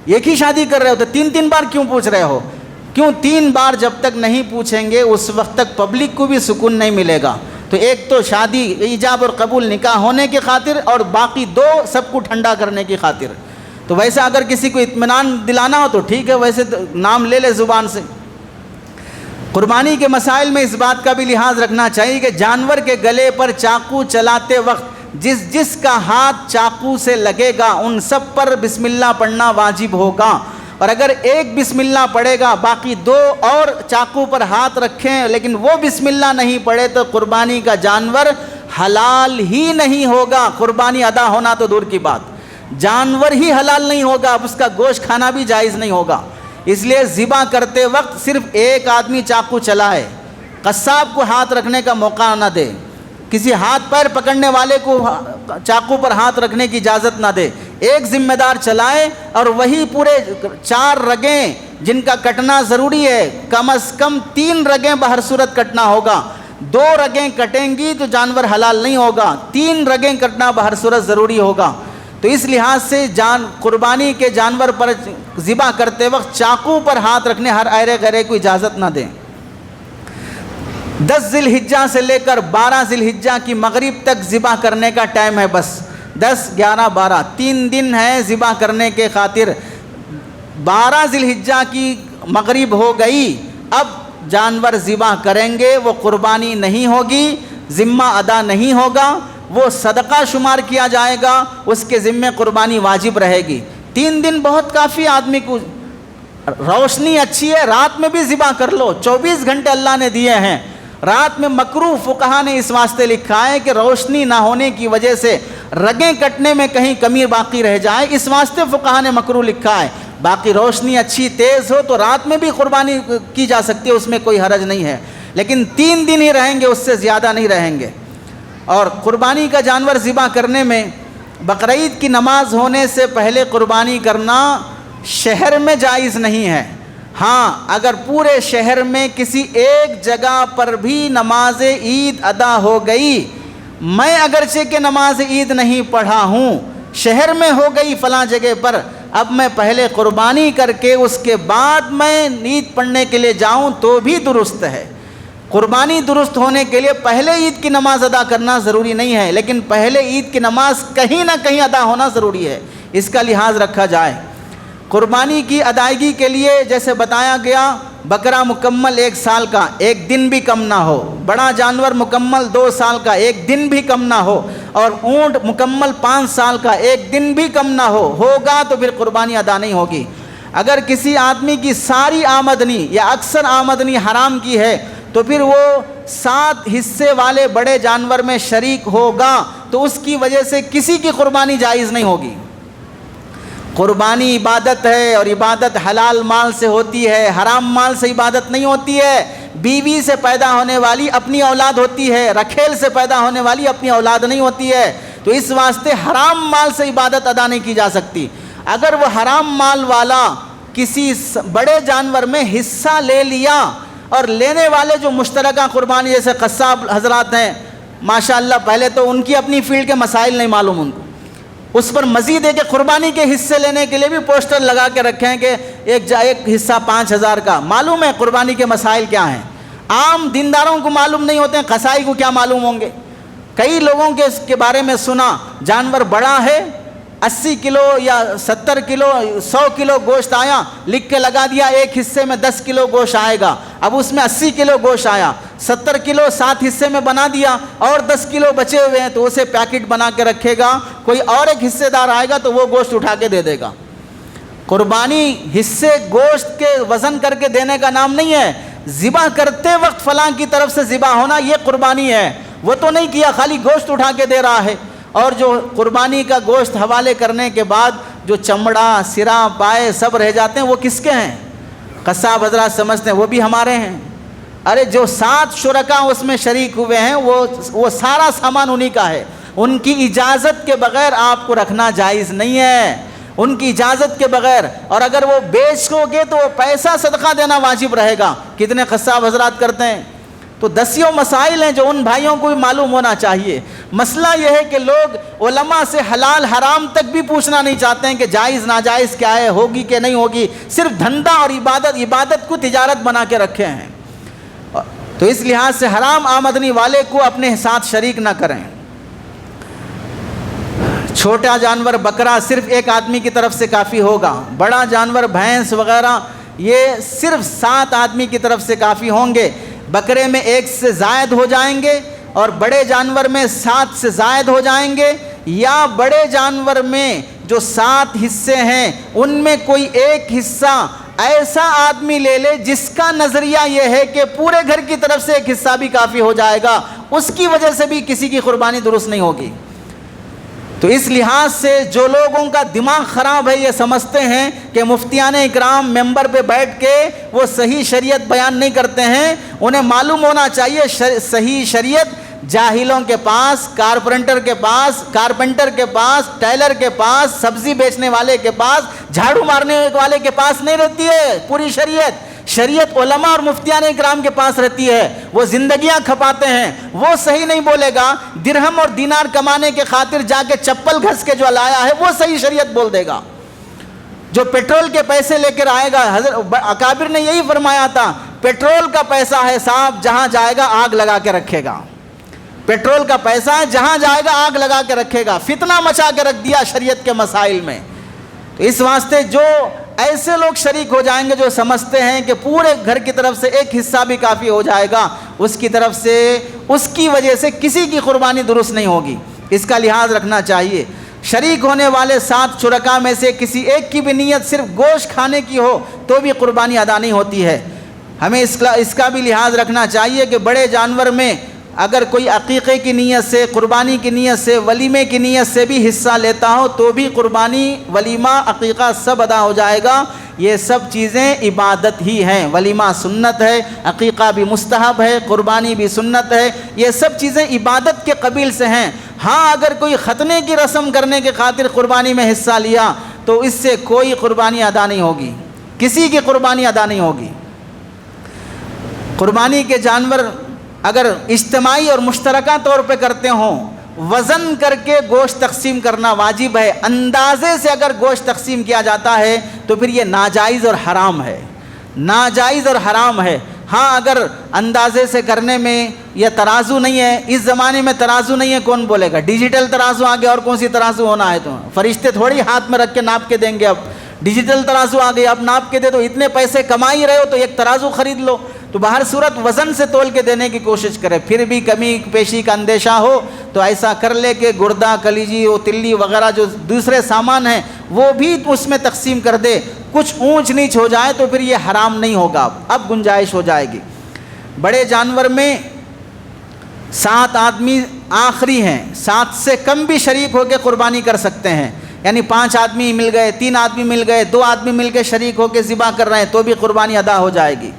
ایک ہی شادی کر رہے ہو تو 3 بار کیوں پوچھ رہے ہو؟ کیوں 3 بار جب تک نہیں پوچھیں گے اس وقت تک پبلک کو بھی سکون نہیں ملے گا۔ تو ایک تو شادی ایجاب اور قبول نکاح ہونے کی خاطر، اور باقی 2 سب کو ٹھنڈا کرنے کی خاطر۔ تو ویسا اگر کسی کو اطمینان دلانا ہو تو ٹھیک ہے، ویسے نام لے لے زبان سے۔ قربانی کے مسائل میں اس بات کا بھی لحاظ رکھنا چاہیے کہ جانور کے گلے پر چاقو چلاتے وقت جس کا ہاتھ چاقو سے لگے گا ان سب پر بسم اللہ پڑھنا واجب ہوگا، اور اگر ایک بسم اللہ پڑھے گا، باقی 2 اور چاقو پر ہاتھ رکھیں لیکن وہ بسم اللہ نہیں پڑھے، تو قربانی کا جانور حلال ہی نہیں ہوگا۔ قربانی ادا ہونا تو دور کی بات، جانور ہی حلال نہیں ہوگا، اب اس کا گوشت کھانا بھی جائز نہیں ہوگا۔ اس لیے ذبح کرتے وقت صرف ایک آدمی چاقو چلائے، قصاب کو ہاتھ رکھنے کا موقع نہ دے، کسی ہاتھ پیر پکڑنے والے کو چاقو پر ہاتھ رکھنے کی اجازت نہ دے، ایک ذمہ دار چلائے، اور وہی پورے 4 رگیں جن کا کٹنا ضروری ہے، کم از کم 3 رگیں بہر صورت کٹنا ہوگا۔ 2 رگیں کٹیں گی تو جانور حلال نہیں ہوگا، 3 رگیں کٹنا بہر صورت ضروری ہوگا۔ تو اس لحاظ سے قربانی کے جانور پر ذبح کرتے وقت چاقو پر ہاتھ رکھنے ہر ایرے غیرے کو اجازت نہ دیں۔ 10 ذی الحجہ سے لے کر 12 ذی الحجہ کی مغرب تک ذبح کرنے کا ٹائم ہے، بس 10، 11، 12 3 دن ہے ذبح کرنے کے خاطر۔ 12 ذی الحجہ کی مغرب ہو گئی، اب جانور ذبح کریں گے، وہ قربانی نہیں ہوگی، ذمہ ادا نہیں ہوگا، وہ صدقہ شمار کیا جائے گا، اس کے ذمے قربانی واجب رہے گی۔ 3 دن بہت کافی، آدمی کو روشنی اچھی ہے رات میں بھی ذبح کر لو، 24 گھنٹے اللہ نے دیے ہیں۔ رات میں مکروہ فقہا نے اس واسطے لکھا ہے کہ روشنی نہ ہونے کی وجہ سے رگیں کٹنے میں کہیں کمی باقی رہ جائے، اس واسطے فقہا نے مکروہ لکھا ہے۔ باقی روشنی اچھی تیز ہو تو رات میں بھی قربانی کی جا سکتی ہے، اس میں کوئی حرج نہیں ہے، لیکن 3 دن ہی رہیں گے، اس سے زیادہ نہیں رہیں گے۔ اور قربانی کا جانور ذبح کرنے میں بقرعید کی نماز ہونے سے پہلے قربانی کرنا شہر میں جائز نہیں ہے۔ ہاں اگر پورے شہر میں کسی ایک جگہ پر بھی نماز عید ادا ہو گئی، میں اگرچہ کہ نماز عید نہیں پڑھا ہوں، شہر میں ہو گئی فلاں جگہ پر، اب میں پہلے قربانی کر کے اس کے بعد میں عید پڑھنے کے لیے جاؤں تو بھی درست ہے۔ قربانی درست ہونے کے لیے پہلے عید کی نماز ادا کرنا ضروری نہیں ہے، لیکن پہلے عید کی نماز کہیں نہ کہیں ادا ہونا ضروری ہے، اس کا لحاظ رکھا جائے۔ قربانی کی ادائیگی کے لیے جیسے بتایا گیا، بکرا مکمل 1 سال کا 1 دن بھی کم نہ ہو، بڑا جانور مکمل 2 سال کا 1 دن بھی کم نہ ہو، اور اونٹ مکمل 5 سال کا 1 دن بھی کم نہ ہوگا تو پھر قربانی ادا نہیں ہوگی۔ اگر کسی آدمی کی ساری آمدنی یا اکثر آمدنی حرام کی ہے تو پھر وہ 7 حصے والے بڑے جانور میں شریک ہوگا، تو اس کی وجہ سے کسی کی قربانی جائز نہیں ہوگی۔ قربانی عبادت ہے، اور عبادت حلال مال سے ہوتی ہے، حرام مال سے عبادت نہیں ہوتی ہے۔ بیوی سے پیدا ہونے والی اپنی اولاد ہوتی ہے، رکھیل سے پیدا ہونے والی اپنی اولاد نہیں ہوتی ہے، تو اس واسطے حرام مال سے عبادت ادا نہیں کی جا سکتی۔ اگر وہ حرام مال والا کسی بڑے جانور میں حصہ لے لیا، اور لینے والے جو مشترکہ قربانی جیسے قصاب حضرات ہیں ماشاءاللہ، پہلے تو ان کی اپنی فیلڈ کے مسائل نہیں معلوم ان کو، اس پر مزید ہے کہ قربانی کے حصے لینے کے لیے بھی پوسٹر لگا کے رکھیں کہ ایک حصہ 5000 کا، معلوم ہے قربانی کے مسائل کیا ہیں، عام دینداروں کو معلوم نہیں ہوتے ہیں، قصائی کو کیا معلوم ہوں گے؟ کئی لوگوں کے اس کے بارے میں سنا، جانور بڑا ہے، 80 کلو یا 70 کلو 100 کلو گوشت آیا، لکھ کے لگا دیا ایک حصے میں 10 کلو گوشت آئے گا، اب اس میں 80 کلو گوشت آیا، 70 کلو 7 حصے میں بنا دیا اور 10 کلو بچے ہوئے ہیں تو اسے پیکٹ بنا کے رکھے گا، کوئی اور ایک حصے دار آئے گا تو وہ گوشت اٹھا کے دے دے گا۔ قربانی حصے گوشت کے وزن کر کے دینے کا نام نہیں ہے، ذبح کرتے وقت فلاں کی طرف سے ذبح ہونا یہ قربانی ہے، وہ تو نہیں کیا، خالی گوشت اٹھا کے دے رہا ہے۔ اور جو قربانی کا گوشت حوالے کرنے کے بعد جو چمڑا، سرا، پائے سب رہ جاتے ہیں وہ کس کے ہیں؟ قصاب حضرات سمجھتے ہیں وہ بھی ہمارے ہیں۔ ارے جو 7 شرکاء اس میں شریک ہوئے ہیں وہ سارا سامان انہی کا ہے، ان کی اجازت کے بغیر آپ کو رکھنا جائز نہیں ہے، ان کی اجازت کے بغیر، اور اگر وہ بیچو گے تو وہ پیسہ صدقہ دینا واجب رہے گا۔ کتنے قصاب حضرات کرتے ہیں؟ تو دسیوں مسائل ہیں جو ان بھائیوں کو بھی معلوم ہونا چاہیے۔ مسئلہ یہ ہے کہ لوگ علماء سے حلال حرام تک بھی پوچھنا نہیں چاہتے ہیں کہ جائز ناجائز کیا ہے، ہوگی کہ نہیں ہوگی، صرف دھندا اور عبادت کو تجارت بنا کے رکھے ہیں۔ تو اس لحاظ سے حرام آمدنی والے کو اپنے ساتھ شریک نہ کریں۔ چھوٹا جانور بکرا صرف ایک آدمی کی طرف سے کافی ہوگا، بڑا جانور بھینس وغیرہ یہ صرف 7 آدمی کی طرف سے کافی ہوں گے۔ بکرے میں 1 سے زائد ہو جائیں گے اور بڑے جانور میں 7 سے زائد ہو جائیں گے، یا بڑے جانور میں جو 7 حصے ہیں ان میں کوئی ایک حصہ ایسا آدمی لے لے جس کا نظریہ یہ ہے کہ پورے گھر کی طرف سے ایک حصہ بھی کافی ہو جائے گا، اس کی وجہ سے بھی کسی کی قربانی درست نہیں ہوگی۔ تو اس لحاظ سے جو لوگوں کا دماغ خراب ہے یہ سمجھتے ہیں کہ مفتیان اکرام ممبر پہ بیٹھ کے وہ صحیح شریعت بیان نہیں کرتے ہیں، انہیں معلوم ہونا چاہیے صحیح شریعت جاہلوں کے پاس، کارپینٹر کے پاس، ٹیلر کے پاس، سبزی بیچنے والے کے پاس، جھاڑو مارنے والے کے پاس نہیں رہتی ہے۔ پوری شریعت علماء اور مفتیان اکرام کے پاس رہتی ہے، وہ زندگیاں کھپاتے ہیں، وہ صحیح نہیں بولے گا۔ درہم اور دینار کمانے کے خاطر جا کے چپل گھس کے جو لایا ہے وہ صحیح شریعت بول دے گا۔ جو پیٹرول کے پیسے لے کر آئے گا، حضرت اکابر نے یہی فرمایا تھا، پیٹرول کا پیسہ ہے صاحب، جہاں جائے گا آگ لگا کے رکھے گا۔ پیٹرول کا پیسہ ہے، جہاں جائے گا آگ لگا کے رکھے گا۔ فتنہ مچا کے رکھ دیا شریعت کے مسائل میں۔ تو اس واسطے جو ایسے لوگ شریک ہو جائیں گے جو سمجھتے ہیں کہ پورے گھر کی طرف سے ایک حصہ بھی کافی ہو جائے گا، اس کی طرف سے اس کی وجہ سے کسی کی قربانی درست نہیں ہوگی، اس کا لحاظ رکھنا چاہیے۔ شریک ہونے والے 7 شرکاء میں سے کسی ایک کی بھی نیت صرف گوشت کھانے کی ہو تو بھی قربانی ادا نہیں ہوتی ہے۔ ہمیں اس کا بھی لحاظ رکھنا چاہیے کہ بڑے جانور میں اگر کوئی عقیقے کی نیت سے، قربانی کی نیت سے، ولیمے کی نیت سے بھی حصہ لیتا ہو تو بھی قربانی، ولیمہ، عقیقہ سب ادا ہو جائے گا۔ یہ سب چیزیں عبادت ہی ہیں، ولیمہ سنت ہے، عقیقہ بھی مستحب ہے، قربانی بھی سنت ہے، یہ سب چیزیں عبادت کے قبیل سے ہیں۔ ہاں اگر کوئی ختنے کی رسم کرنے کے خاطر قربانی میں حصہ لیا تو اس سے کوئی قربانی ادا نہیں ہوگی، کسی کی قربانی ادا نہیں ہوگی۔ قربانی کے جانور اگر اجتماعی اور مشترکہ طور پہ کرتے ہوں، وزن کر کے گوشت تقسیم کرنا واجب ہے۔ اندازے سے اگر گوشت تقسیم کیا جاتا ہے تو پھر یہ ناجائز اور حرام ہے، ناجائز اور حرام ہے۔ ہاں اگر اندازے سے کرنے میں یہ ترازو نہیں ہے، اس زمانے میں ترازو نہیں ہے، کون بولے گا؟ ڈیجیٹل ترازو آ گیا، اور کون سی ترازو ہونا ہے؟ تو فرشتے تھوڑی ہاتھ میں رکھ کے ناپ کے دیں گے، اب ڈیجیٹل ترازو آ گئی، اب ناپ کے دے دو، اتنے پیسے کما ہی رہے ہو تو ایک ترازو خرید لو۔ تو بہر صورت وزن سے تول کے دینے کی کوشش کرے، پھر بھی کمی پیشی کا اندیشہ ہو تو ایسا کر لے کہ گردہ، کلیجی و تلی وغیرہ جو دوسرے سامان ہیں وہ بھی اس میں تقسیم کر دے۔ کچھ اونچ نیچ ہو جائے تو پھر یہ حرام نہیں ہوگا، اب گنجائش ہو جائے گی۔ بڑے جانور میں 7 آدمی آخری ہیں، 7 سے کم بھی شریک ہو کے قربانی کر سکتے ہیں، یعنی 5 آدمی مل گئے، 3 آدمی مل گئے، 2 آدمی مل کے شریک ہو کے ذبح کر رہے ہیں تو بھی قربانی ادا ہو جائے گی۔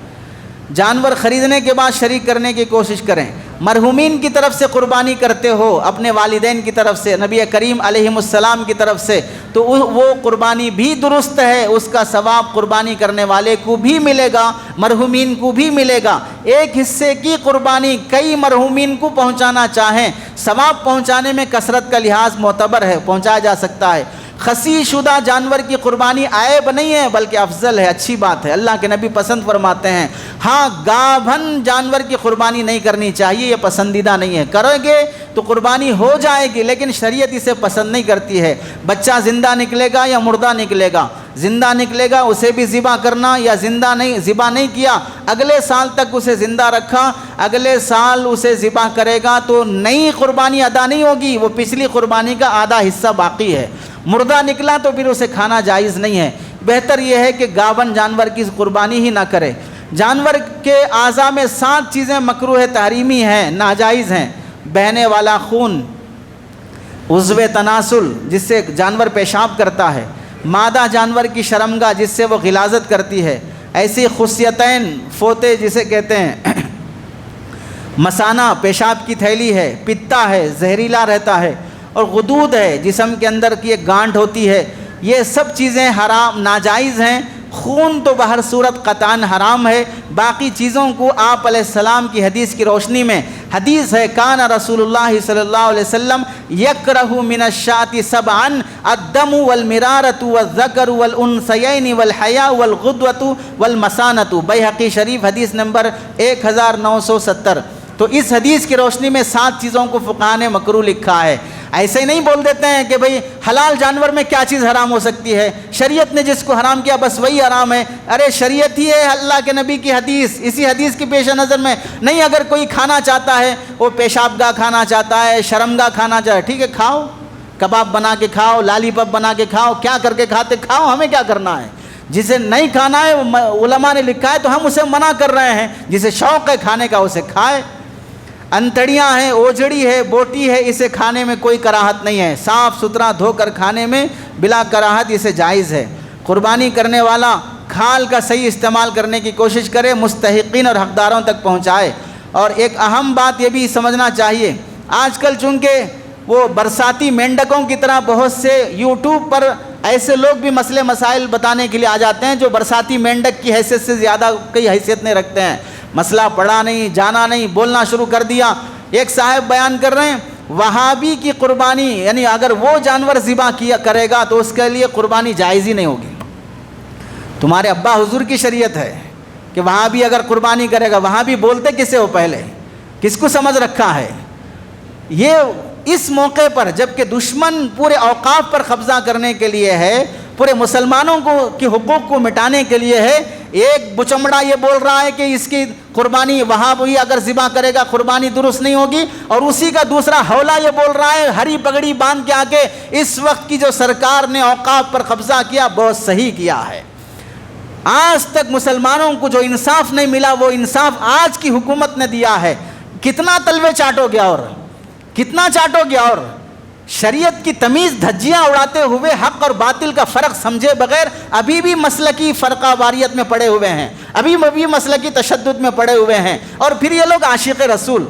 جانور خریدنے کے بعد شریک کرنے کی کوشش کریں۔ مرحومین کی طرف سے قربانی کرتے ہو، اپنے والدین کی طرف سے، نبی کریم علیہ السلام کی طرف سے، تو وہ قربانی بھی درست ہے، اس کا ثواب قربانی کرنے والے کو بھی ملے گا، مرحومین کو بھی ملے گا۔ ایک حصے کی قربانی کئی مرحومین کو پہنچانا چاہیں، ثواب پہنچانے میں کثرت کا لحاظ معتبر ہے، پہنچایا جا سکتا ہے۔ خسی شدہ جانور کی قربانی عیب نہیں ہے بلکہ افضل ہے، اچھی بات ہے، اللہ کے نبی پسند فرماتے ہیں۔ ہاں گابھن جانور کی قربانی نہیں کرنی چاہیے، یہ پسندیدہ نہیں ہے، کرو گے تو قربانی ہو جائے گی لیکن شریعت اسے پسند نہیں کرتی ہے۔ بچہ زندہ نکلے گا یا مردہ نکلے گا، زندہ نکلے گا اسے بھی ذبح کرنا، یا زندہ نہیں ذبح نہیں کیا اگلے سال تک اسے زندہ رکھا، اگلے سال اسے ذبح کرے گا تو نئی قربانی ادا نہیں ہوگی، وہ پچھلی قربانی کا آدھا حصہ باقی ہے۔ مردہ نکلا تو پھر اسے کھانا جائز نہیں ہے۔ بہتر یہ ہے کہ گاون جانور کی قربانی ہی نہ کرے۔ جانور کے اعضاء میں 7 چیزیں مکروہ تحریمی ہیں، ناجائز ہیں۔ بہنے والا خون، عضو تناسل جس سے جانور پیشاب کرتا ہے، مادہ جانور کی شرمگاہ جس سے وہ غلاظت کرتی ہے، ایسی خصیتین فوتے جسے کہتے ہیں، مثانہ پیشاب کی تھیلی ہے، پتا ہے زہریلا رہتا ہے، اور غدود ہے جسم کے اندر کی ایک گانٹھ ہوتی ہے، یہ سب چیزیں حرام ناجائز ہیں۔ خون تو بہر صورت قطعاً حرام ہے۔ باقی چیزوں کو آپ علیہ السلام کی حدیث کی روشنی میں، حدیث ہے کان رسول اللہ صلی اللہ علیہ وسلم یکرہ من الشاة سبعا الدم والمرارة والذکر والانثیین والحیاء والغدوة والمثانۃ، بیہقی شریف حدیث نمبر 1970۔ تو اس حدیث کی روشنی میں 7 چیزوں کو فقہاء نے مکروہ لکھا ہے۔ ایسے ہی نہیں بول دیتے ہیں کہ بھئی حلال جانور میں کیا چیز حرام ہو سکتی ہے، شریعت نے جس کو حرام کیا بس وہی حرام ہے۔ ارے شریعت ہی ہے اللہ کے نبی کی حدیث، اسی حدیث کی پیش نظر میں نہیں اگر کوئی کھانا چاہتا ہے، وہ پیشاب گاہ کھانا چاہتا ہے، شرمگاہ کھانا چاہتا ہے، ٹھیک ہے کھاؤ، کباب بنا کے کھاؤ، لالی پاپ بنا کے کھاؤ، کیا کر کے کھاتے کھاؤ، ہمیں کیا کرنا ہے۔ جسے نہیں کھانا ہے علماء نے لکھا ہے تو ہم اسے منع کر رہے ہیں، جسے شوق ہے کھانے کا اسے کھائے۔ انتڑیاں ہیں، اوجڑی ہے، بوٹی ہے، اسے کھانے میں کوئی کراہت نہیں ہے، صاف ستھرا دھو کر کھانے میں بلا کراہت اسے جائز ہے۔ قربانی کرنے والا کھال کا صحیح استعمال کرنے کی کوشش کرے، مستحقین اور حقداروں تک پہنچائے۔ اور ایک اہم بات یہ بھی سمجھنا چاہیے، آج کل چونکہ وہ برساتی مینڈکوں کی طرح بہت سے یوٹیوب پر ایسے لوگ بھی مسئلے مسائل بتانے کے لیے آ جاتے ہیں جو برساتی مینڈک کی حیثیت سے زیادہ کوئی حیثیت نہیں رکھتے ہیں، مسئلہ پڑھا نہیں، جانا نہیں، بولنا شروع کر دیا۔ ایک صاحب بیان کر رہے ہیں وہابی کی قربانی، یعنی اگر وہ جانور ذبح کیا کرے گا تو اس کے لیے قربانی جائز ہی نہیں ہوگی۔ تمہارے ابا حضور کی شریعت ہے کہ وہابی اگر قربانی کرے گا، وہابی بولتے کسے ہو پہلے، کس کو سمجھ رکھا ہے؟ یہ اس موقع پر جبکہ دشمن پورے اوقاف پر قبضہ کرنے کے لیے ہے، پورے مسلمانوں کے حقوق کو مٹانے کے لیے ہے، ایک بچمڑا یہ بول رہا ہے کہ اس کی قربانی وہابی اگر ذبح کرے گا قربانی درست نہیں ہوگی، اور اسی کا دوسرا حولہ یہ بول رہا ہے ہری پگڑی باندھ کے آگے اس وقت کی جو سرکار نے اوقاف پر قبضہ کیا بہت صحیح کیا ہے۔ آج تک مسلمانوں کو جو انصاف نہیں ملا وہ انصاف آج کی حکومت نے دیا ہے۔ کتنا تلوے چاٹو گیا اور کتنا چاٹو گیا، اور شریعت کی تمیز دھجیاں اڑاتے ہوئے حق اور باطل کا فرق سمجھے بغیر ابھی بھی مسلکی فرقہ واریت میں پڑے ہوئے ہیں، ابھی بھی مسلکی تشدد میں پڑے ہوئے ہیں۔ اور پھر یہ لوگ عاشق رسول،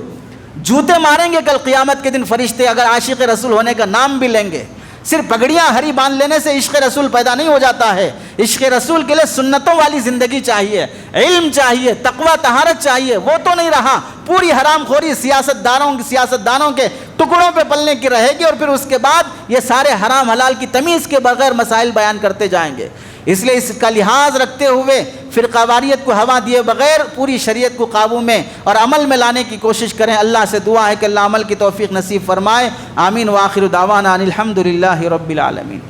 جوتے ماریں گے کل قیامت کے دن فرشتے اگر عاشق رسول ہونے کا نام بھی لیں گے۔ صرف پگڑیاں ہری باندھ لینے سے عشق رسول پیدا نہیں ہو جاتا ہے، عشق رسول کے لیے سنتوں والی زندگی چاہیے، علم چاہیے، تقوی طہارت چاہیے، وہ تو نہیں رہا۔ پوری حرام خوری سیاستدانوں کے ٹکڑوں پہ پلنے کی رہے گی، اور پھر اس کے بعد یہ سارے حرام حلال کی تمیز کے بغیر مسائل بیان کرتے جائیں گے۔ اس لیے اس کا لحاظ رکھتے ہوئے فرقہ واریت کو ہوا دیے بغیر پوری شریعت کو قابو میں اور عمل میں لانے کی کوشش کریں۔ اللہ سے دعا ہے کہ اللہ عمل کی توفیق نصیب فرمائے۔ آمین۔ وآخر دعوانا ان الحمد للہ رب العالمین۔